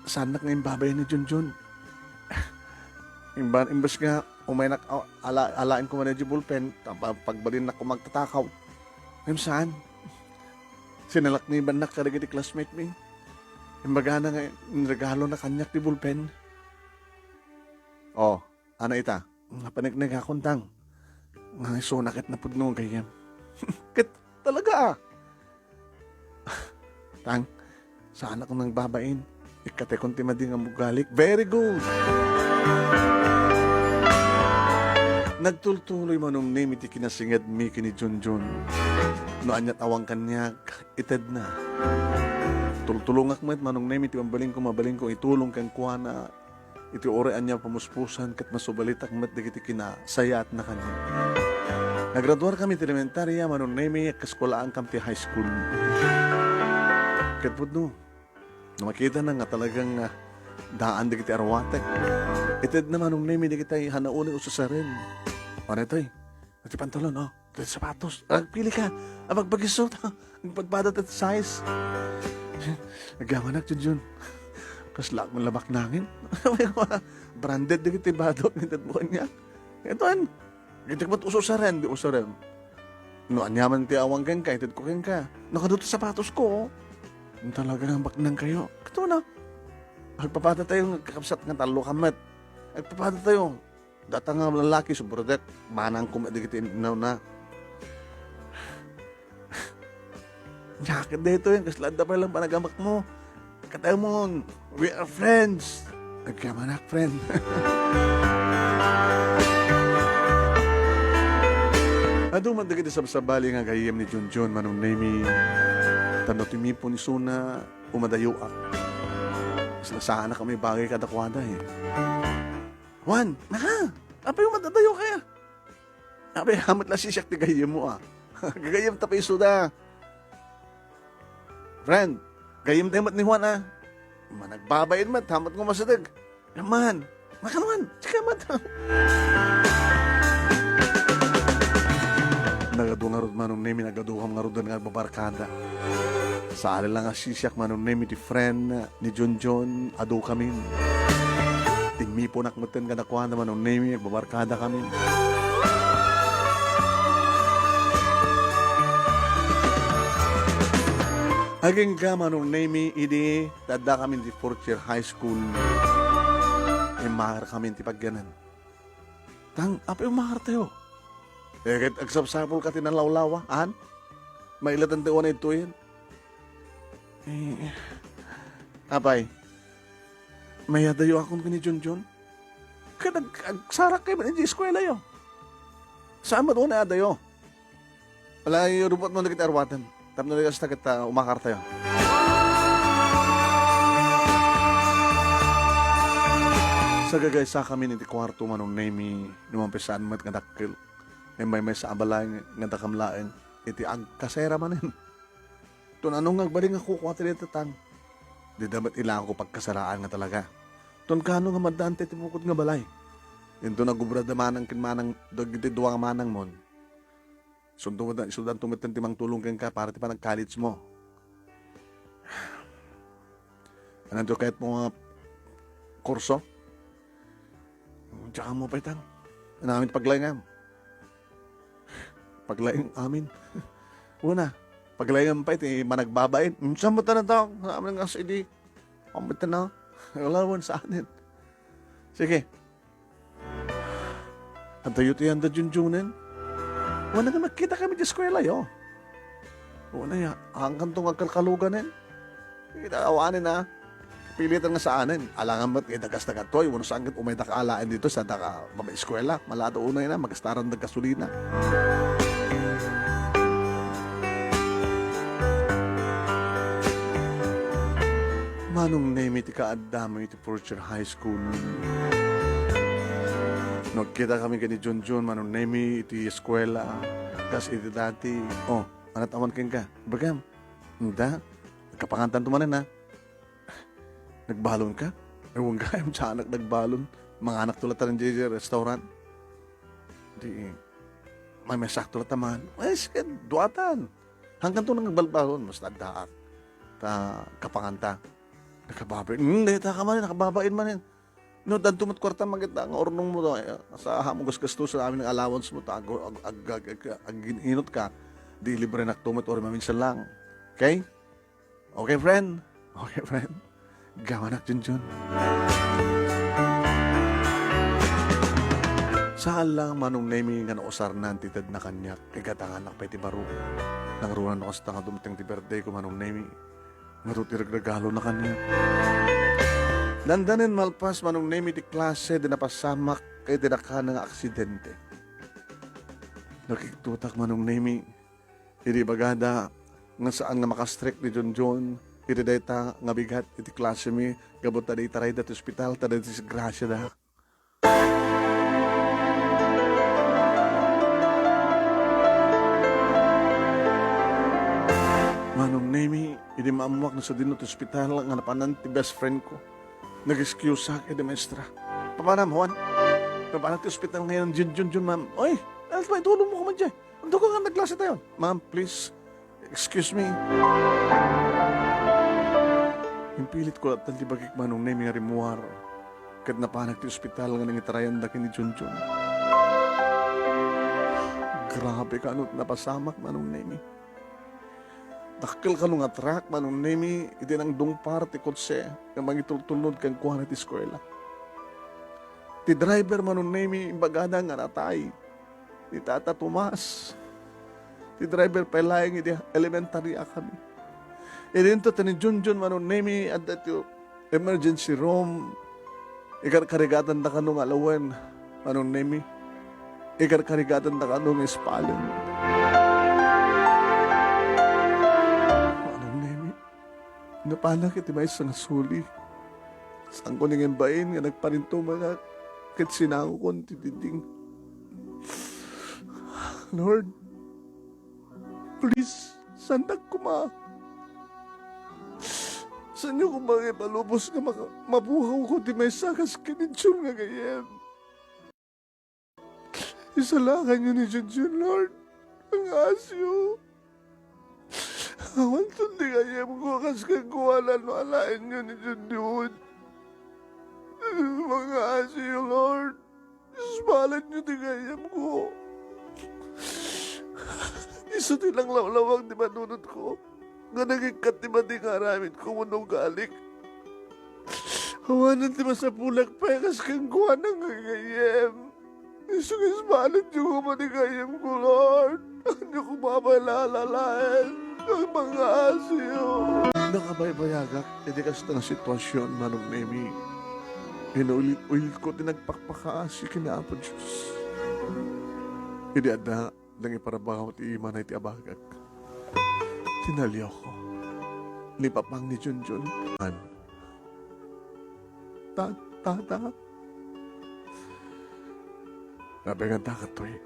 Sanak nga yung babay ni Junjun. Imbas nga, umaynak, alain ko man ni bulpen, pagbalin na ko magtatakaw. Ngayon saan? Sinalak ni banak karagiti classmate mi. Imbaga na nga, regalo na kanyak ni bulpen. Oh, ana ita, napanignig akuntang. Nga so nakit na pudno kayam. Kit talaga Tang, sana kung nang babain. Ikate konti madi nga mugalik. Very good. Nagtultuloy Manong Nemi ti kinasingad mi kini Junjun. No anyat awang kanyak, ited na. Tultulungak met Manong Nemi ti mabaling ko itulong kang kuana. Iti orean niya pamuspusan kat masubalitak met digiti kinasayat na kanya. Nagraduar kami ti elementarya Manong Nemi kaskolaan kami ti high school. Kat pudno, makita na nga talagang daan digiti arwatek. Ited na Manong Nemi digiti hanauni ususarin. Ano ito iti pantalon, Ito sapatos. Pili ka. Magpagisot. Ang pagpadat at size. Nagamanak, Junjun. Kasla mo labak nangin. Branded na kita badot. Nintad mo kanya. Ito an. Kita ba't uso sa ren? Di uso ren. No, anyaman ti awang keng ka. Itad ko keng ka. Nakaduto sapatos ko. Yung talagang baknang kayo. Ito na. Magpapata tayo. Kakapsat nga talo kamat. Magpapata tayo. Data nga lalaki. Subrodet. Manang kumadigit inaw na. Yakit dito yun. Kaslada pa lang panagamak mo. Katayo mo. We are friends. Nagkamanak, friend. Ado man dagiti sabsabali nga gayem ni Junjun manong nami tano timipo ni Suna umadayo ak. Saan na kami bagay kadakwada eh. Juan, naka! Apa yung madadayo kaya? Apa hamat na sisyak ti gayem mo ah. Gagayem tapay suda. Friend, gayem tayo mat ni Juan ah. Managbabayin mat, hamat ng masadag. Yaman, makanuan, tsaka mat. Nagadu nga rod manong nemi, nagaduham nga rod nga babarkada. Sa alala nga sisyak manong nemi, ti friend ni Junjun, adu kami. Tingmi po nakmutin ka nakuha na manong nemi, babarkada kami. Aging ka manong nemi, idi, tada kami di 4th year high school. Mahar kami ti pagganan. Tang, apa yung mahar tayo? Kahit agsapsapol ka tinalawlawa, an? Mailatan tayo na ito yan. Apay, may adayo akong ni Junjun. Kaya nagsarak kayo ba ng eskwela yun? Saan ba doon na adayo? Wala yung rupot mo na kita arwatan. Tapos na rin kita umakar tayo. Sa gagaysa kami ni kwarto manong nami numampisan mat nga dakil. May sa abalay nga dakamlaeng iti ag kasera manin. Tun anong ngagbaling ako kuha tili tatang. Di dapat ilang ko pagkasaraan nga talaga. Tun kano nga madante ti bukod nga balay. Ito nagubrada manang kinmanang dagiti duwa nga manang mon. Sudan tumitan timang tulong keng ka para ti pa nag-college mo. Ano to kahit mga kurso? Tsaka mo pa itang. Namin paglayngam. Paglayang amin. Una, paglayang pa iti managbabain. Saan mo tanan tao? Amin nga sa idi. Amit na. Wala naman sa anin. Sige. Ang tayo tiyan da Junjunin. Wala nga magkita kami di eskwela yo. Una ya, hanggang itong agkalkaluganin. Kitaawanin na. Pilitan nga sa anin. Alangan ba't itagas na katoy. Wala saan umay nakaalaan dito sa eskwela. Malado unay na. Magastaran ng gasolina. Manong name iti kaadamo iti Fortune High School. Nagkita kami kani Junjun, manong name iti eskwela. Kas iti dati. Oh, anat aman ken ka. Bagam. Hindi. Nagkapangantan tumanin ha. Nagbalon ka? Ewan ka, yung sa anak nagbalon. Mga anak tulat ng JJ restaurant. Di, may sakto lang taman. Ay, sige, duwatan. Hanggang to nagbalbalon, mas nagdaak. Ta, kapanganta. Nakababain. Hindi, nakababain manin. No, dan tumot kwarta maganda ang ornong mo to. Sa hamong gasgasto sa amin ng allowance mo. Ta, ag-inot ka. Di libre na tumot or maminsan lang. Okay? Okay, friend? Okay, friend? Gawanak, Junjun. Saan lang manong nemi nga nausar na antitad na kanyak, ikatanganak pa iti baro. Nangrunan ako sa tanga dumating ti birthday ko manong nemi. Ngarut iragregalo na kanyak. Dandanin malpas manong nemi ti klase di napasamak kay dinaka nga aksidente. Nakiktutak manong nemi. Hindi bagada nga saan nga makastrek ni Junjun. Iti dayta nga bigat iti klase mi gabot ta di taray dat ospital ta di disgrasya da. Manong nemi, hindi maamuak na sa dinot ospital nga napanan ti best friend ko. Nag-excuse sa akin, maestra. Papanam, Juan? Papanam ti ospital ngayon, Junjun, ma'am. Oy, alas ba, itulong mo ko man dyan. Ando ko nga nagklase tayo. Ma'am, please, excuse me. Yung pilit ko at talibagik manong na yung rimuar. Kat napanag ti ospital nga nang itarayan da ni Junjun. Grabe ka ano't napasamak manong nemi. Dakkel ka nung atrak manong nemi, iti nang dungpar ti kotse, nga mangitultunod kang kuha na ti eskwela. Ti driver manong nemi, imbagada nga natay. Ti Tata Tomas. Ti driver palayang iti elementary kami. Idinto tani Junjun manong nemi, at iti emergency room, ikarkarigatan da ka nung alawan, manong nemi. Ikarkarigatan da ka nung espalon. Napanak iti may isang suli. Saan ko ningin bain nga nagparinto mga kat sinako ko titinding. Lord, please, sandag ko Saan niyo kung mga palubos nga mabuhaw ko ti may sakas kinitsyon nga gayem. Isalakan niyo ni Junjun, Lord. Ang asyo. Awan tundi kayem ko kas kagwalan walain nyo ni Junjun. Mga asyo, Lord. Isbalan nyo di kayem ko. Iso tilang lawlawang di manunod ko. Nga nagingkat di ba di karamit ko munong galik. Awanan di ba sa pulag pekas kang kuha ng gagayem. Isbalan nyo ko ba di kayem ko, Lord. Ano ko mabalalalain. Ang mga asyo. Nakabaybayagak, hindi kasi ng sitwasyon, manong nemi. Inulit-ulit ko, tinagpakpakaasi kinaapo Diyos. Hindi ada, nang iparabaw ti iman ay ti abagak. Tinaliw ko. Lipapang ni Junjun. Tata. Nabengan takat to eh.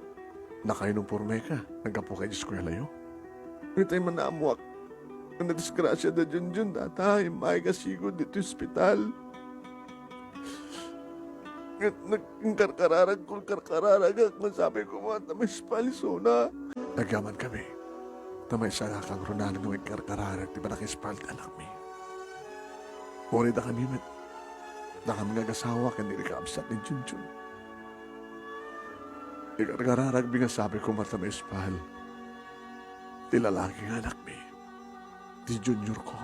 Nakainumpurme ka. Nagkapo kayo sa eskwela yun. Itay manamuak. Ang nadisgrasya na Junjun, tata, may kasigod dito sa ospital. Nagkarkararag kung karkararag, masabi ko mga tamay spalisona. Nagyaman kami. Tamay sa kang Ronaldo may karkararag, di ba nakispalt anak mi? Uri da kami met. Da kami nagasawa, kandi nakaabsat ni Junjun. Ikarkararag, bingasabi ko mga tamay spal. Di lalaking anak mi. Di junior ko.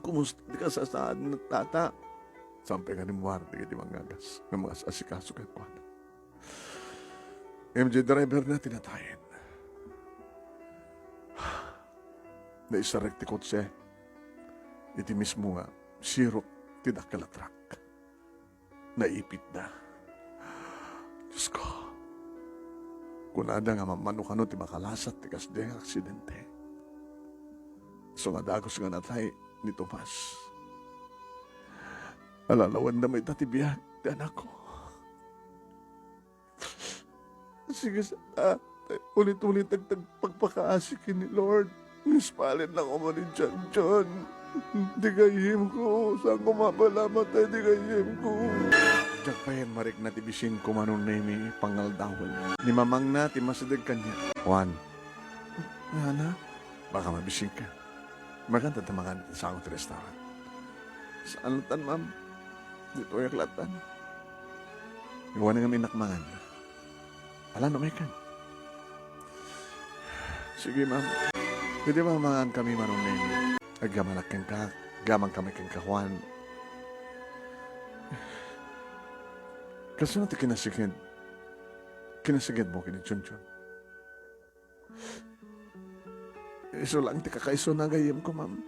Kumusta di ka sa saan na tata? Sampai nga ni Muarte di mangagas. Ng mga asikaso kay Kwan. MJ driver na tinatayin. Naisarek ti kotse. Iti mismo nga, sirok tidak kalatrak. Naipit na. Diyos ko. Kunada nga mamanukano ti makalasat ti kasde nga aksidente. So nga dagos nga natay ni Tomas. Alalawan na may tatibiyag ti anak ko. Sige sa ulit-ulit pagpakaasikin ni Lord. Nispalin lang ako man ni John. Di kayim ko. Saan ko mapalamat ay di kayim ko. Diyak pa yan marik na tibisin ko manon na yung pangaldawal. Ni mamang na timasidag kanya. Juan. Nga baka mabising ka. Maganda tamakan natin sa akong restaurant. Saan latan, ma'am? Dito ay aklatan. Iwan nga may nakmangan. Ala, numikan. Sige, ma'am. Pwede ba mangan kami manunin? Agamanak kang ka. Gamang kami kang kahuan. Kasi natin kinasigid. Kinasigid mo kinichunchun. Iso lang ti kakaiso na gayem ko, ma'am.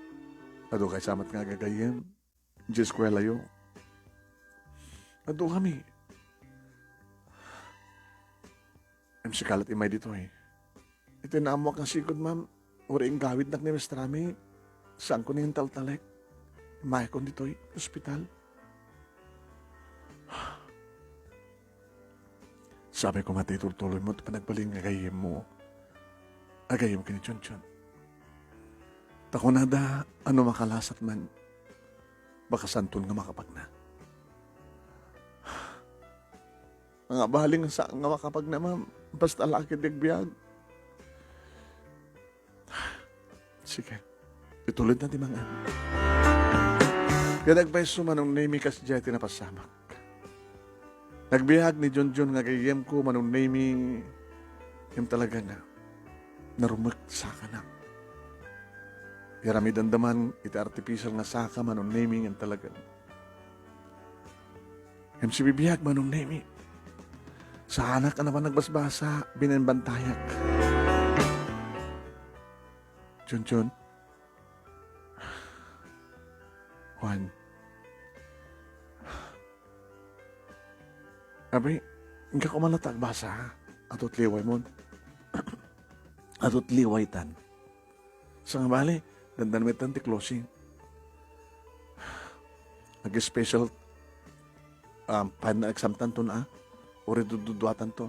Ado kay samat nga gagayem. Diyos kwela yo. Ado kami. Si kalat imay dito eh. Ito na amo kang sikod, ma'am. Uring gawid nak ni Mestrami. Saan ko na yung taltalek? Imay ko dito eh. Hospital. Sabi ko matituloy mo. Panagbaling agayem mo. Agayem kinichunchun. Tako na da, ano makalasat man, baka santun nga makapag na. Ang abaling sa nga makapag na, ma'am, basta lakid nagbiyag. Sige. Itulad na di mga. Kaya nagpaiso manong name kas dyan tinapasamak. Nagbihag ni John nga kayem ko manong name yung talaga nga narumak saka na. Yarami dandaman iti artificial nga saka manong naming yung talaga. Yung si bibihag manong name. Sa anak ka naman nagbasbasa, binanbantayak. John. Juan. Abi, hindi ko manatag basa ha. Atot liway mo. Atot liway tan. Sa nga bali, dandanmitan ti closing. Nag-special pan na exam tan to na uri dududuatan to.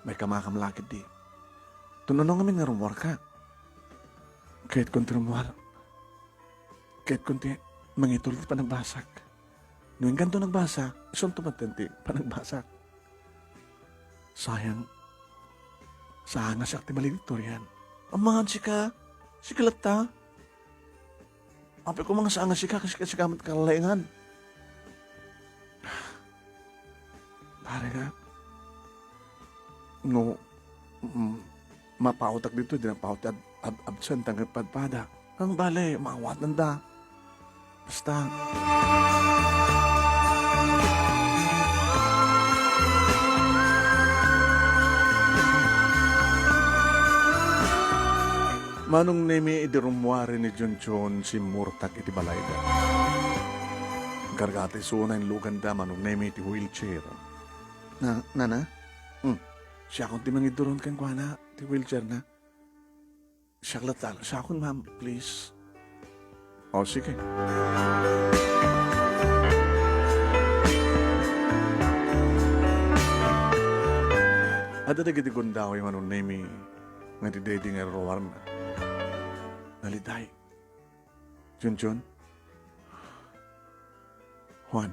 May kamakamlakid di. Tunanong kami nga rumor ka. Kahit kunti rumor. Kahit kunti mangitulit pa nagbasak. Nung ganito nagbasa, isang tumatenti pa nagbasak. Sayang. Saan na siya akti maligtorian. Amahan si ka. Si kalata. Ape ko mga saan na si ka kasi kamat kalalaingan. Pare nga. No, mapautak dito, di na pautak absent ang padpada. Ang bale, maawat nanda. Basta. Manong nemi idirumwari ni John si Murtak iti balayda. Gargati suna yung luganda manong nemi iti wheelchair. Nana? Siya akong timang iduron kang kuhana, ti wheelchair na. Siya klatal. Siya akong ma'am, please. O, sige. Ada na giti gundaw yung anong name nga ti daddy nga rawar na. Naliday. John. Juan.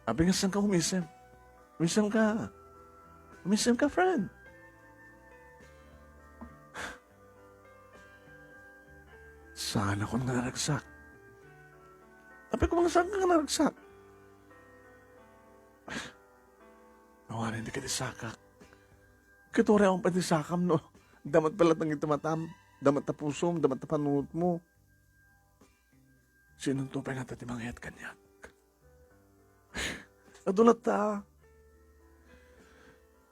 Abi nga saan ka umisem? Umisem ka. Umisem ka, friend. Saan ako naragsak? Abi ko mga saan ka naragsak? Nawarin, hindi ka disakak. Kitore akong patisakam, no? Damat pala tang itamatam. Damat na pusom, damat na panunod mo. Sinong tupay nga tatimangayat kanyak? Adulat ta.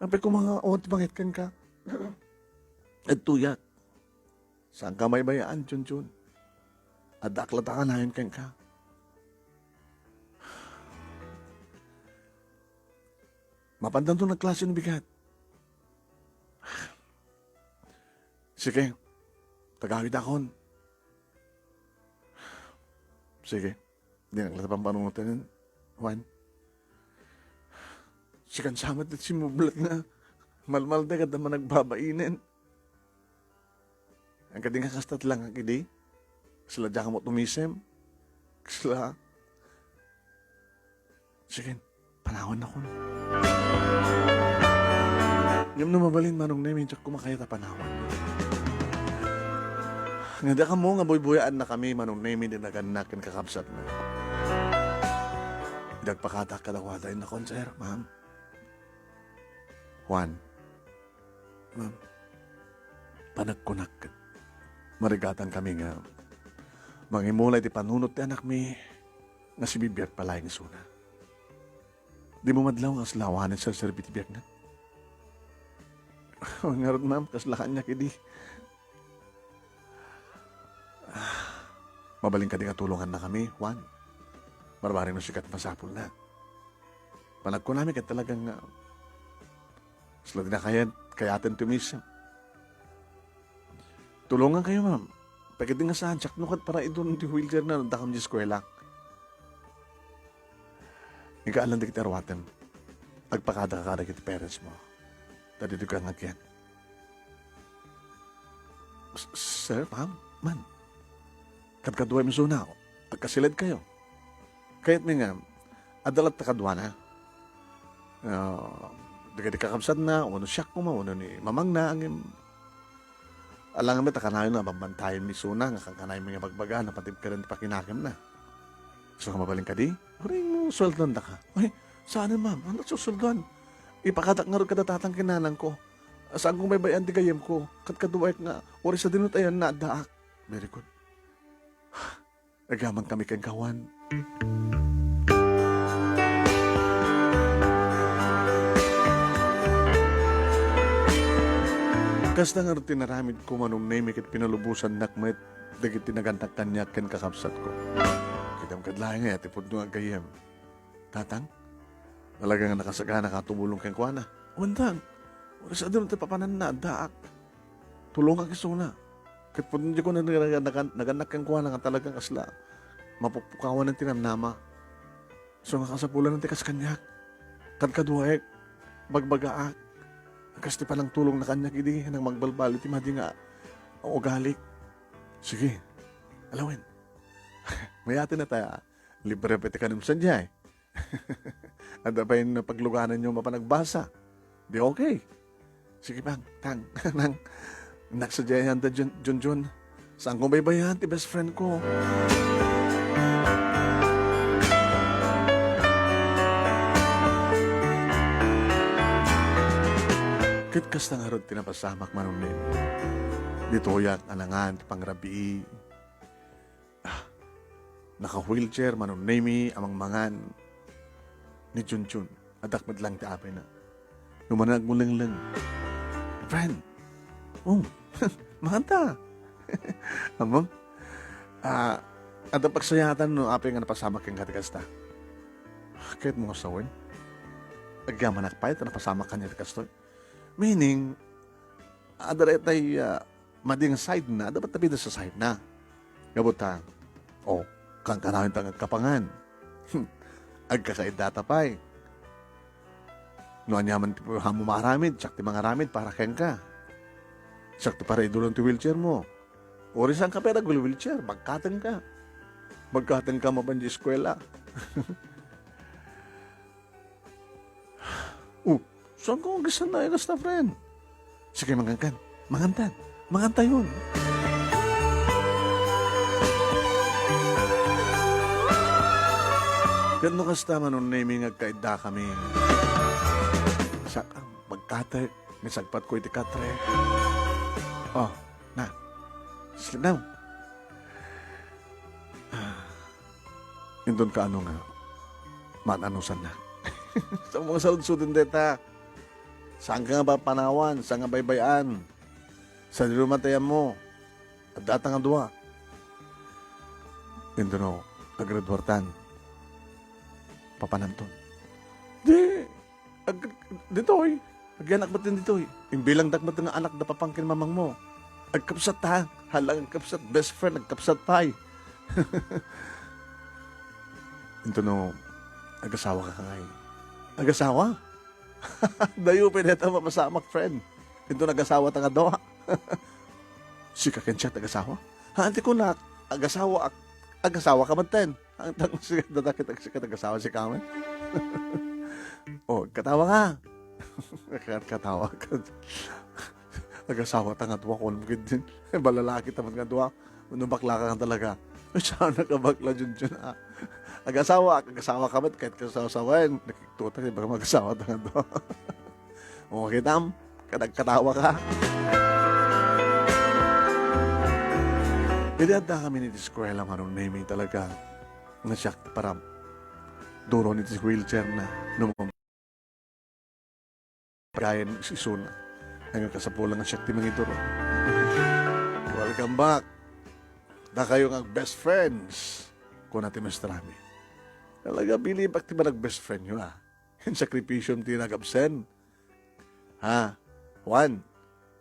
Sabi ko mga oot bangit kan ka. At tuyak. Saan ka may bayaan, Chun? Adaklat ka na yun kan ka. Mapandan to na klase ng bigat. Sige. Tagawid akon. Sige. Hindi naglatapang panungutan yun. Juan. Sikan samat at simublat na malmal na kada man nagbabainin. Ang kading kakastat lang ang kidi. Sila dyan ka mo tumisem. Sila. Sige, panahon na ko. Ngam na mabalin manong namin tsak kumakaya ta panahon. Nga da ka mo nga buy-buyaan na kami manong namin din naganakin kakabsat na. Idagpakatak kadawaday na konser, ma'am. Juan, ma'am, panagkunak. Marigatan kami nga. Mangimulay di panunot ti anak mi nga si bibiyag palayang suna. Di mo madlaw nga slawanan sa serbi ti biyag na. Ngarot ma'am, kaslakan niya kidi. Mabaling ka di nga tulungan na kami, Juan. Marbaring no sikat masapul na. Panag ko namin ka talagang sila din na kayatin tumis. Tulungan kayo, ma'am. Pagkati nga saan, tsak nukat para idun di wheelchair na nandakam di eskwela. Ikaalan di kita arwatem. Agpakada-kada kita parents mo. Tadi di ka ngagyan. Sir, ma'am, man. Kadkaduay mo suna ako. Pagkasilid kayo. Kahit may nga, adalat na kadwa na. Di ka kakabsad na, uno siyak mo ma, uno ni mamang na, ang Alang nga takanayon na babantayan mi suna nga kakanayon mga bagbaga na patib ka rin pakinakim na. So mabaling ka di? Huring mo sweldoan da ka. Ay, saan ma'am? Ano susuldoan? Ipakatak nga rin kadatatang kinalang ko. Saan kong may bayan di gayem ko? Katkaduwek nga, ori sa dinut ayan na daak. Very good. Agaman kami kang kawan. Kasta nga rin tinaramid ko manong name ikit pinalubusan nakmet dagit tinagantak kanya ken kakapsat ko. Kitam kadlahay nga tipod nung agayem. Tatang, talaga nga nakasagana katubulong keng kuana. Wandang, wala sa doon papanan na daak. Tulong ka kisuna. Kat po hindi ko na naganak keng kuana nga talagang asla. Mapupukawan ng tinamnama. So nakasapulan ng tikas kanyak. Kadkaduhaek, bagbagaak. Kasi palang tulong na kanyak idi nang magbalbalo ti madi nga ang ugalik. Sige, alawin. Mayati na tayo. Libre pati ka naman sadya eh. At pa yung pagluganan nyo mapanagbasa. Di okay. Sige bang, tang, nang naksadyayan da Jun. Saan kong baybayan ti best friend ko? Kit kasta nga ron tinapasamak manunin. Dito yak anangan ti pangrabii. Naka-wheelchair manunimi amang mangan ni Junjun. Adak madlang ti apay na. Numanag mo lang. Friend, mahanta. Amang, at ang pagsayatan no apay nga napasamak yung katikasta. Kahit mo kasawin, agyaman nakpay, napasamak ka niya tikastoy. Meaning, adara tay mading side na, dapat tabi sa side na. Gabutan, kang kanawin tang kapangan. Agkakaidata pa'y. No anyaman ti hamo maramid, tsak ti mga ramid para keng ka. Tsak ti para idulong ti wheelchair mo. Ori saan ka pera wheelchair, magkatan ka. Magkatan ka maban di eskwela. Saan ko gusto na yung gusto, friend? Sige, mangantan yun. Gano kasta man nung naming agkaida kami. Sakang magkate, misagpat ko iti katre. Na, sleep now. Indon ka ano nga, mananusan na. Sa mga salud-sudin deta, saan ka nga ba panawan? Saan nga baybayan? Sa nilumatayan mo? At datang ang duwa. Hindi no, agradwartan. Papananton. Ditoy. Agyanak ba't din ditoy? Imbilang dakmat nga anak na papangkin mamang mo. Agkapsat ha. Halang agkapsat. Best friend, agkapsat pay. Ito no, agasawa ka kay. Agasawa? Dayo pineta mapasamak, friend. Ito nag-asawa ta nga dawa. Si kakensya nag-asawa? Hanti ko na, agasawa ka man ten. Ang tanong siya, dadakit ang siya nag-asawa si Kamen. Katawa ka. Katawa ka. Nag-asawa ta nga dawa ko. Din. Balalaki taman nga dawa. Unong bakla ka talaga. Siya nakabakla dyan. Nag-asawa ka man. Kahit kasawasawain. Nakiktuta ka, baka mag-asawa ta nga dawa. Okay, Tam. Katawa ka. Pinadda kami ni Eskwela manong naming talaga. Nasyak para duro ni wheelchair na numang pagayan si Suna. Hanggang kasapulang ang siyak ti mga duro. Welcome back. Na kayo ang best friends ko natin mastrami. Talaga, bili ba't ti ba nag-best friend nyo Yung sakripisyon ti nag-absent. Juan,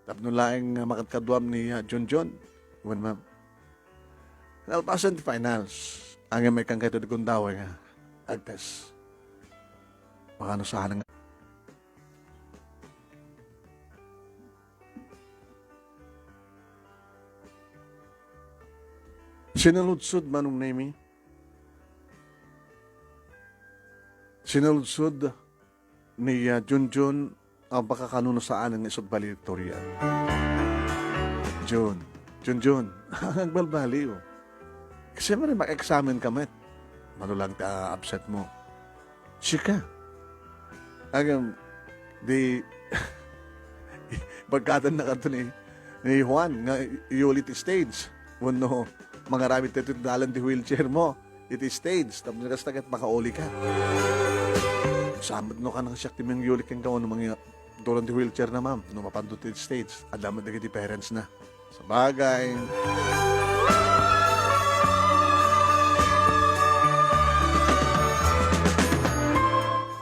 tapno laing makatkaduam ni John. Juan, ma'am. Nalpasan ti finals. Ang may kang kaito di kundaway nga. Agtes. Baka no saan nga. Sinaludsod manong name Sinaludsod ni Junjun ang pakakanuno saan ng isod valedictorian. Junjun, ang balbaliw. Kasi man mag-examine ka met. Manulang ta upset mo. Sika. Agam, di, pagkatan na ka ni Juan, nga ulit stage. Wano, mga ramit ito dalan di wheelchair mo. It is stage. Tapos nagastagat makauli ka. Samad no ka nang siyak timang ulit kang kawan ng mga dolan di wheelchair na ma'am. No mapandot it stage. Alam mo na di parents na. Sa bagay.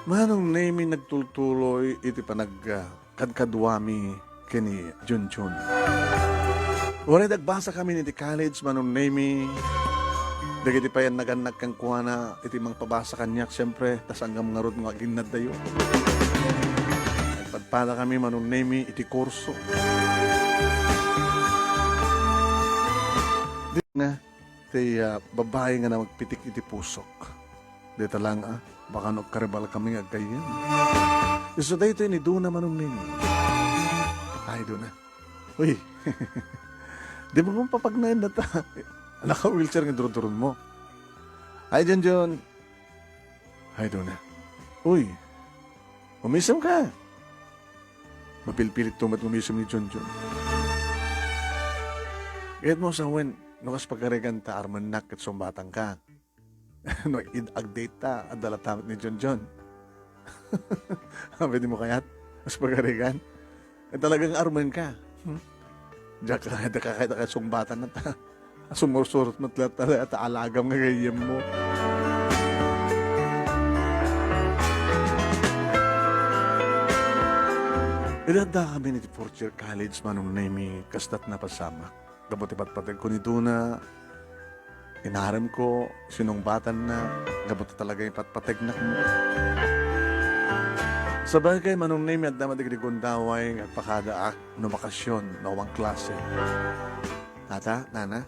Manong naming nagtultuloy iti panag kadkadwami kini Junjun. Wala nagbasa kami ni college manong naming dagiti pa yan naganak kang kuwana iti mang pabasa kanyak siyempre tas hanggang nga rod nga ginad dayo. Nagpadpala kami manong naming iti kurso. Di nga iti babae nga na magpitik iti pusok. Dito lang baka no karibal kami nga kayan. So dito ni Duna manong nini. Ay Duna. Uy. Di mo kong papagnayan na ta. Anak ka wheelchair nga durun-durun mo. Ay Junjun. Ay Duna. Uy. Umisom ka. Mapilpilit tumat umisom ni Junjun. Gayat mo sa wen. Nukas pagkarigan ta armanak at sumbatang ka. No, id-update ta at dalatamit ni Junjun. Pwede mo kaya't? Mas pagkarigan? Talagang arman ka. Diyak ka kahit sumbatan na ta. Sumursurot mo talaga at alagam nga gayam mo. Ilada kami ni fourth year college manong nami kastat na pasama. Dapat ipatpatag ko ni Duna. Inaram ko, sinumbatan na, gabot talaga yung patpategnak mo. Sa bagay, manong name at naman digdigundaway at pakadaak no bakasyon na wang klase. Tata, nana?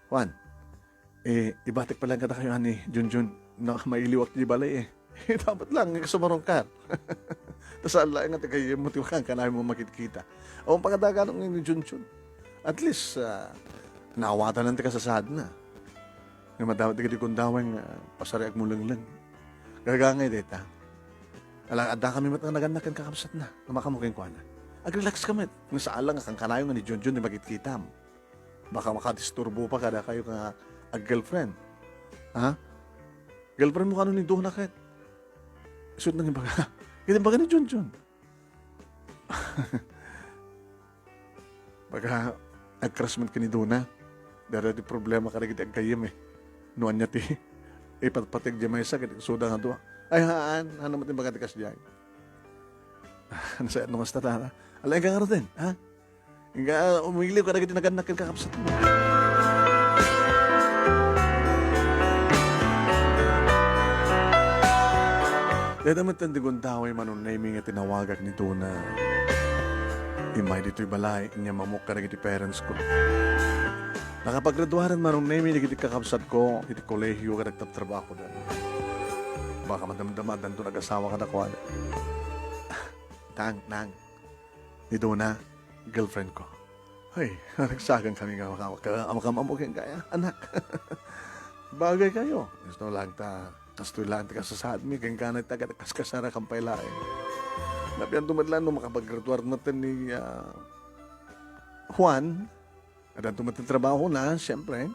Juan, ibatik pala kada kayo ni Junjun na mailiwak di balay dapat lang, sumarong ka. Tapos ala nga kayo mo tiwakang kanay mo makikita. O ang pagkadaganong ni Junjun. At least, naawatan ng tikasasad na. Nga madawat di kundawang pasariag mo lang. Gagangay dita. Ada kami matanganagan kakapsat na. Lumakamukin ko na. Ag-relax kami. Nga sa alang kang kanayo nga ni Junjun ni magkikitam. Baka makadisturbo pa kada kayo nga ag-girlfriend. Ha? Girlfriend mo kano ni Duna kahit. Isod nang ibaga. Ganyan baga ni Junjun. Baka nag-crushment ka ni Duna. Dara di problema ka rin ang kayim Nuan niya ti. Ipatpatig di may sakit. Suda nga doon. Ay haan. Ano mo tin bagatikas diyan? Ano sa etno mas tatara? Alay ka nga rin. Ha? Nga umiliw ka rin naganakin kakapsat mo. Dahil naman tandigon taway manon naming at tinawagak ni Duna. Imay dito'y balay. Inya mamuk ka rin iti parents ko. Nakapaggraduaran manong name ni kiti kakabsat ko, iti kolehiyo ka nagtatrabaho ko doon. Baka madamdaman doon nag-asawa ka na kuwan. Nang, ni Duna, girlfriend ko. Ay, nagsagang kami nga makamamugin kaya, anak. Bagay kayo. Gusto lang ta, kastoy lang ta kasasad mi, kaya ka nagtaga kaskasara kang pailain. Napiyan tumadlan nung makapaggraduar natin ni Juan. At tumatrabaho na, siyempre.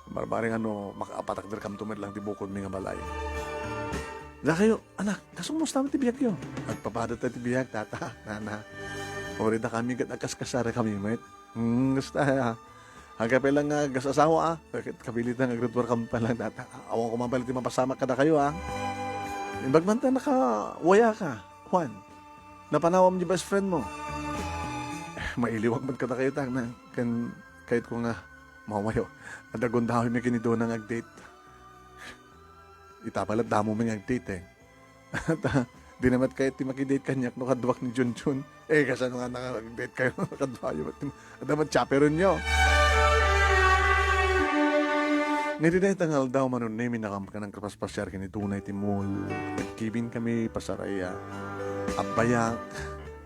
Barbaring makapatakder kam tumadlang tibukod mi nga balay. Da kayo, anak, kasong mo sa tibiyag yun. Nagpapadat na tibiyag, tata, nana. Ori na kami, nagkaskasara kami, mate. Gusto ha. Hanggang pa lang gasasawa Kabilit na nag-graduar kami pa lang, tata. Awang kumabalit yung mapasama ka na kayo, Imbagmanta nakawaya ka, Juan. Napanawam niyo best friend mo. Mailiwag man ka na kayo tang kahit ko nga mawayo. Adagundahoy may kinido ng ag-date. Itapalat damo may ag-date At di naman kahit ti makidate kanyak no kadwak ni Junjun. Kasano nga naka-date kayo kadwayo. At naman chaperon nyo. Nitiday tangal daw manon name nakam ka ng kapaspasyar kini tunay timul. Nagkibin kami pasaraya. Abayak.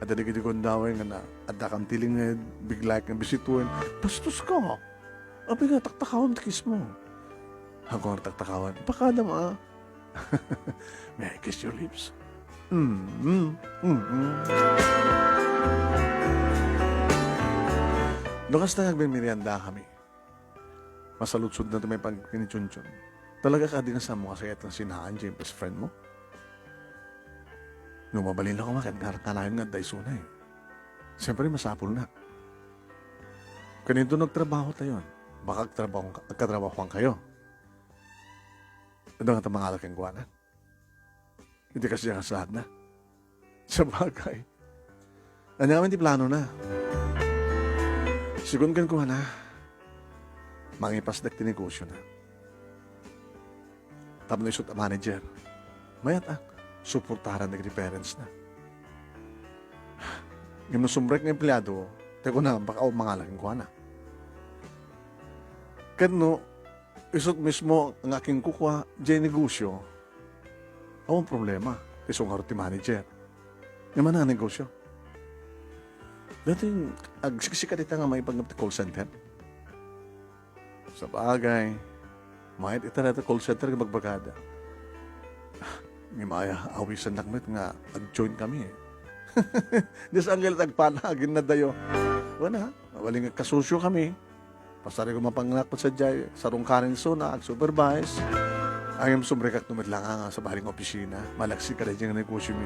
At adigid ko daway nga na adda kang tilinged, bigla kang bisituin. Bastos ka. Abi nga, taktakawan kiss mo. Ako ang taktakawan. Pakada mo ah. May I kiss your lips? Lukas na nagmimerienda kami. Masalutsod na ito may pagkinichunchun. Talaga ka din sa mo kasi itong sinahan dyan, best friend mo. Nung mabalin ako makin, kalahin nga daiso na eh. Siyempre masapol na. Kanito nagtrabaho tayo. Baka agkatrabahoan kayo. Ito nga ito mga alaking guwanan. Hindi kasi yung kasahad na. Sa bagay. Ano naman di plano na. Sigun kan ko na. Mangipas na tinegosyo na. Tapos na isot ang manager. Mayat suportaran na parents na. Yung sumbrek ng empleyado, teko na, baka mga laking kuha na. Kano, isot mismo ang aking kukuha, dyan negosyo, ang problema, isong haroti manager. Yung man ang negosyo. Dati, agsiksika dito nga may call center. Sa bagay, may itarata call center ng magbagada. May maya awisan nakmet nga ag-join kami eh. Dis angel tagpanagin na dayo. Wala, waling kasusyo kami. Pasari ko mapangnakot sa jay, sarong kanin so na ag-supervise. Ayam sumrekak numit lang nga sa baling opisina. Malaksi ka rin yung negosyo mo.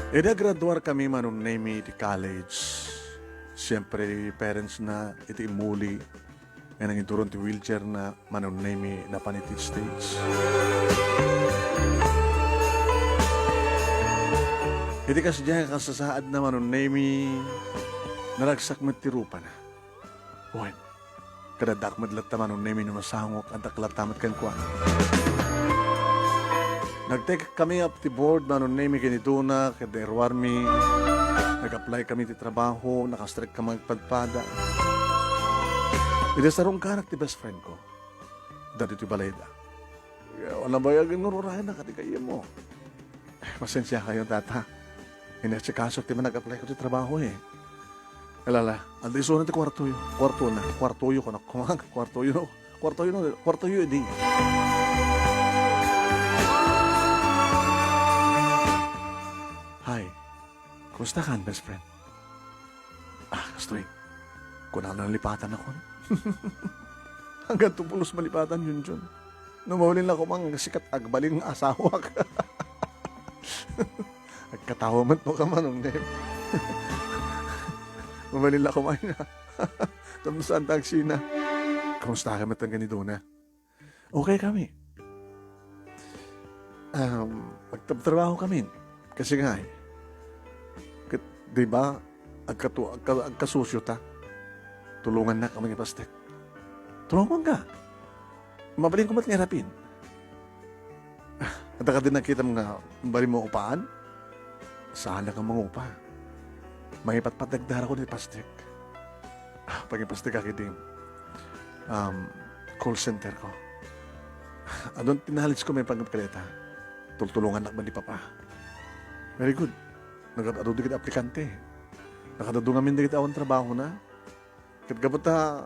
Graduar kami manong name di college. Siyempre, parents na iti imuli. Nga nang ituron ti wheelchair na manong name na panitit stage. Iti kasi dyan kasasaad na manong name naragsak matirupa na. Uwan, kadadak madlat ta manong name na masangok at aklat tamat kan kuwan. Nag-take kami up the board, manong name kinituna, kaderwarmi. Nag-apply kami ti trabaho, nakastrek kami magpadpada. Iti sarong kanak ti best friend ko. Dati ti balayda. Wala bayag ang nururayan na katikaya mo. Pasensya kayo, tata. Inesikaso ti man nag-apply ko ti trabaho eh. Alala, andi so na ti kwarto yun. Kwarto yun ko na. Kwarto yun, edi. Hi. Kumusta ka, best friend? Kastoy. Kunang nalipatan ako. Hanggang tupulos malipatan yun. Numawalin lang ko mang sikat agbaling asawa ka. Agkatawa man mo ka manong name. Numawalin lang ko mang tapos saan taxi na. Kamusta ka matang ganito na? Okay kami. Magtrabaho kami. Kasi nga di ba, agkasusyo ta. Tulungan na kami ng pastek. Tulungan ka. Mabaling ko ba't ngirapin? At ka din nakita mo nga, bali mo upaan? Saan lang ang mga upa? May patpatagdara ko ni pastek. Pag yung pastek akitim, call center ko. Adon tinahalis ko may pagkakalita. Tultulungan na ba ni Papa? Very good. Nag-adado dikit aplikante. Nakadado ngamin dikit awan trabaho na. Katgabata,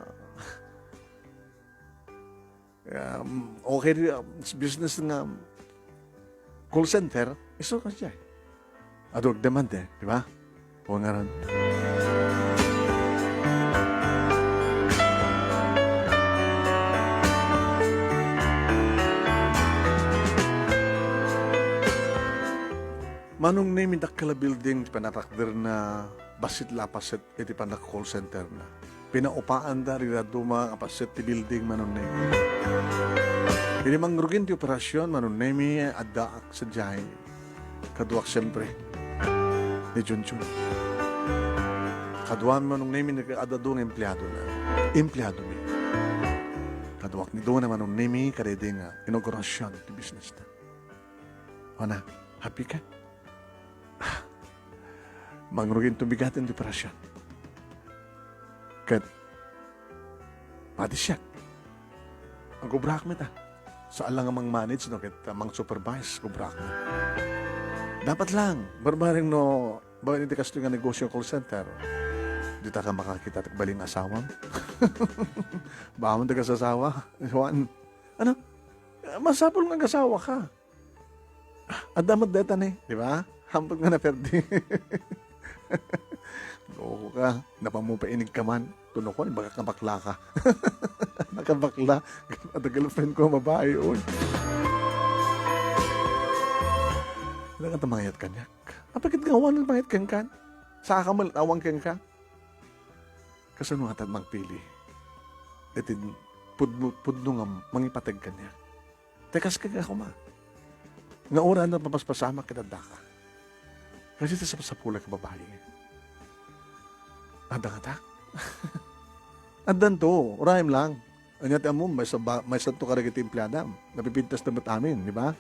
okay, business nga call center, iso ka siya. Adog demand eh, di ba? Huwag nga rin. Manong name dakala building, panatakder na basit lapaset, iti panak call center na. Pinaupaan da rin duma kapasit ti building manon name. Ini mangrugin ti operasyon manon name addaak sa jay. Kaduak siyempre. Ni Junjun. Kaduan manon name nag-adado ng empleyado na. Empleyado mi. Kaduak ni doon na manon name kadede nga inaugurasyon ti business na. Wana, happy ka? Mangrugin tubigatin ti operasyon. Kat, pati siya. Ang kubrak mo ta. Saan lang amang manage no, ket mang supervise ko brak mo. Dapat lang, barbaring no, bakit hindi kasto nga negosyo call center? Di ta ka makakita at baling asawang. Baka mo ka sa asawa, Juan. Ano? Masapol nga asawa ka. At damat deta di ba? Hampag nga na perdi. Loko ka, napamupainig ka man. Tuno ko, baka kabakla ka. Nakabakla. At ang girlfriend ko, mabae yun. Wala ka tamayat kanyak. Apakit nga walang mayat kang kan? Sa ka malatawang kang ka? Kasano nga magpili? Itin, pudno nga mangipatag kanyak. Tekas ka ako ma. Nga oran na papaspasama kitanda ka. Kasi sa pula ka babae. Adang-adak. Adan to, rhyme lang. Anyat mo, may santo karagit empleyada. Napipintas na ba't amin, di ba?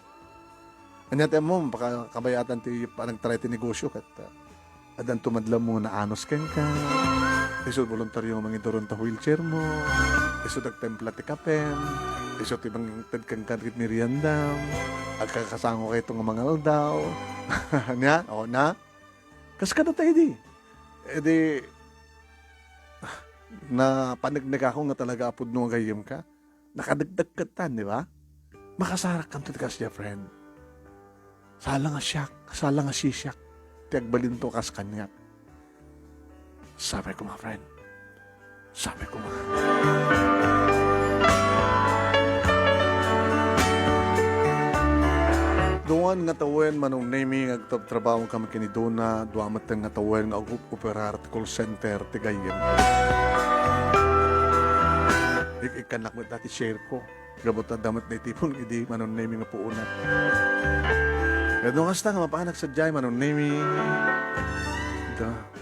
Anyat mo, baka kabayatan ti parang try ti negosyo kat adan tumadlam mo na anos ken ka. Iso voluntaryo mga doron ta wheelchair mo. Iso nagtempla ti kapem. Iso ti bang tadkang kadrit merienda. Agkakasango kay itong mga aldaw. Nya, o na. Kas ka na tayo di. E di, na panagnag ako nga talaga apod nung gayem ka. Nakadagdag ka tan, di ba? Makasarak kang titikas niya, friend. Sala nga siyak, sala nga sisyak. Tiagbalin to kas kanyak. Sabi ko mga friend. Sabi ko mga. Doon nga tawen manong naming agtrabaho kami kiniduna, duamat nga tawen nga operar call center tigayen. Ikanak mo dati share ko. Gabot na damat na itipon, hindi manong naming nga puunat. Kaya doon kasta nga mapaanak sa jay manong naming.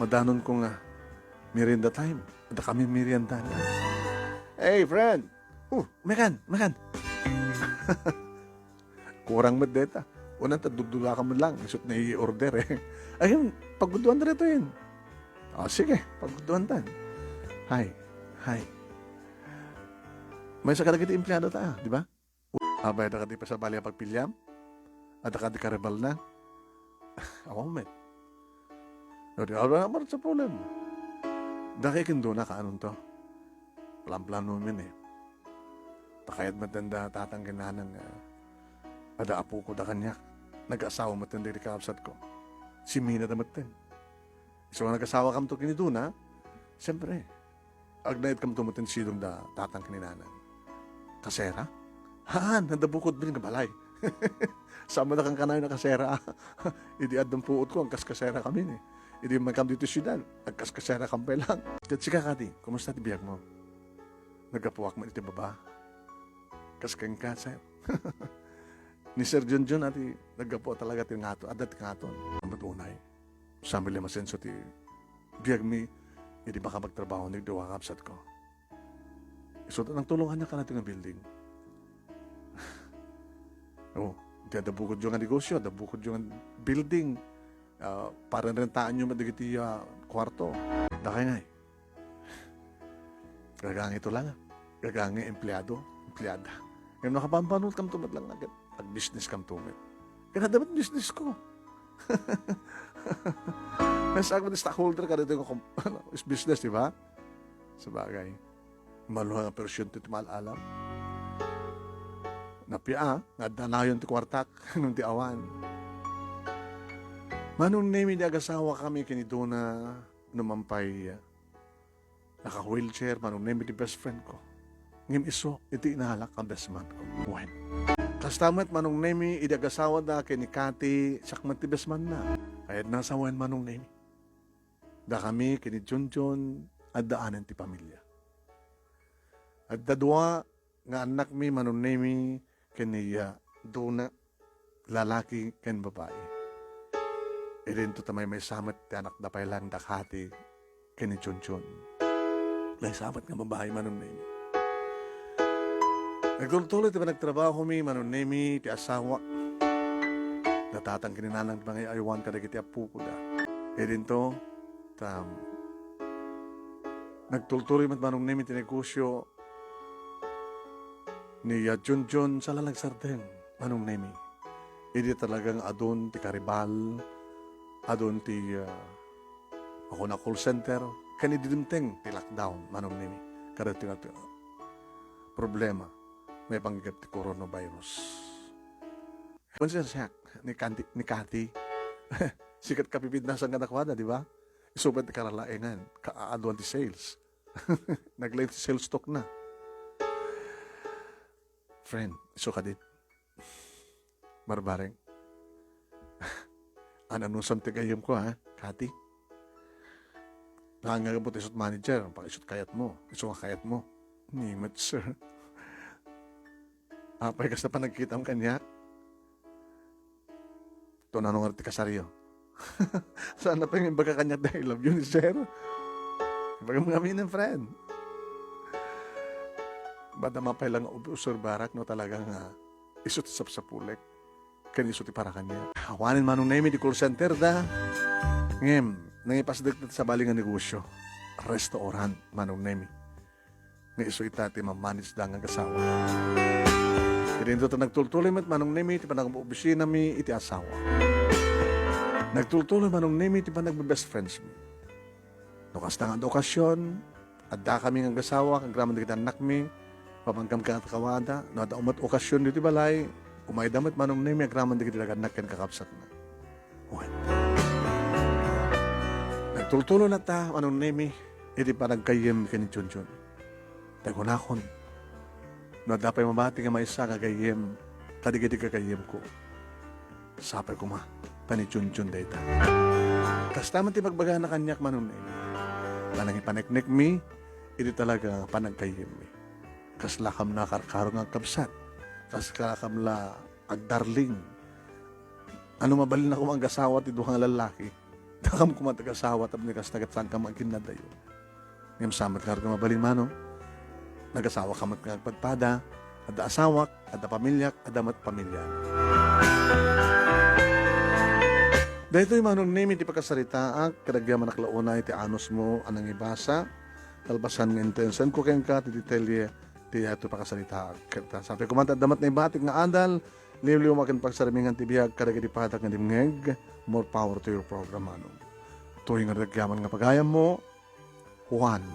Madanon ko nga merienda time. Ada kami merienda na. Hey friend! Makan! Kurang madeta. Unang tadugdula ka man lang. Isot na i-order eh. Ayun, pagbuduan na rito yun. Sige, pagbuduan tan. Hi. May sakada kita empleyado ta, di ba? Abay na ka di pa sa bali pagpilyam? At ka di karebal na? Ako met. Naman sa problem. Dakikindo na kaanon to. Plan-plano mo eh. Takayad matanda tatangkin na ng ada apo ko da kanyak. Nag-asawa matanda di kaapsat ko. Si Mina da matin. So nag-asawa kam to kiniduna, siyempre, agnayad kam to matin sidong da tatangkin na ng kasera? Haan, nandabukod din kabalay. Sama na kang kanay na kasera. Idi adang puot ko, ang kaskasera kami ni. Idi magkam dito siyudad, ang kaskasera kampay lang. Katsika kati, kumusta ti biyag mo? Nagapuwak mo iti baba. Kaskang ka, sir. Ni Sir Junjun ati, nagapo talaga ti ngato, adat ngaton. Ang matunay. Sambil lima senso ti biyag mi, idi baka magtrabaho ni Dua kapsat ko. So, nang tulungan niya ka natin ng building. Di adabukod yung negosyo, adabukod yung building. Para rentaan nyo madigiti kwarto. Dakay nga eh. Gagang ito lang. Gagang empleyado, empleyada. Ngayon nakapampanol kam tumad lang agad. At business kam tumad. Kaya dapat business ko. Nasa ako na stockholder ka dito yung business, di ba? Sabagay. Maluhang ang persyon ito malalam. Napia, nga danayon ti kwartak, nung ti awan. Manong name di agasawa kami kiniduna numampay naka-wheelchair, manong name di best friend ko. Ngim iso, iti inahalak ang best man ko. When? Kastamat manong name di agasawa da kini Kati, sakmat ti best man na. Kaya nasawan manong name. Da kami kini Junjun, at daanan ti pamilya. At dadwa nga anak mi manong name kaniya duna lalaki ken babae. Irin to tamay may samat ti anak da pay lang dakati kani Junjun. May samat nga babae manong name. Nagtuloy ti ba nagtrabaho mi manong name ti asawa. Natatang kininanang mga aywan kadagiti apu ko da. Irin to nagtuloy man manong name ti negosyo. ni Junjun sa lalagsardeng, manong nemi. Hindi talagang adon ti karibal, adon ti ako na call center, kanididimteng ti lockdown, manong nemi. Kada ti problema, may panggap ti coronavirus. Pansin siya, ni Cathy, sikat kapipid na sa ganakwada, di ba? Isubat ti karalaengan, kaaduan ti sales. Nag-live ti sales stock na. Friend, iso ka dit. Barbareng. Ananusam ti gayam ko, ha, Cathy? Nakangagabot isot manager, pakisot kayat mo, iso ka kayat mo. Nimat, sir. Apay kas na pa nagkita ang kanya. Ito na nung arti kasaryo. Sana pa yung baga kanya dahil love you ni sir. Baga mga minang friend. Bada mapay lang usur barak no talagang isot sa pulek. Kanisot para kanya. Hawanin manong name di call center da. Ngem, nangipasdag sa baling nga negosyo. Restaurant manong name. Nga iso itati mamanage da nga kasawa. Hindi ito nagtultuloy mat manong name iti pa nag-opisina mi iti asawa. Nagtultuloy manong name iti pa nagbe-best friends mi. Nukas na nga okasyon, adda kami ng gasawa, kagraman na kita anak mi, pamanggam ka at kawada, no at umat okasyon dito balay, umay damit manong name, kagraman na kita anak ken kakapsat na. Okay. Nagtultuloy na ta, manong name, iti pa nagkayem ka ni Junjun. Tagunakon. No, dapat mabati nga maisa kagayem, kadigiti kagayem ko. Sapay ko ma, panichunchun dayta. Kas taman ti pagbaga na kanyak manunay. Lanang ipaneknek mi, iti talaga panagkayem mi. Kas lakam na karkaro nga kapsat. Kas lakam la agdarling. Ano mabalin na kumang gasawa ti duhang lalaki. Dakam kumatagasawa tapos ni kas nagatsan ka magkinadayo. Ngam samat karga mabalin mano. Nag-asawa ka magpagpada, ada asawak, ada pamilyak, ada mat pamilya. Dahil ito'y manong name, iti pagkasarita, kadagyaman naklauna, iti anos mo, anang ibasa, talbasan ng intensan ko kayang ka, iti detalye, iti ito pagkasarita. Sabi kumanta, damat na ibatik nga andal, liw-liw makin pagsaramingan tibiyag, kadagiti patak nga dimngeg, more power to your program, anong. Ito yung kadagyaman nga pagayam mo, Juan.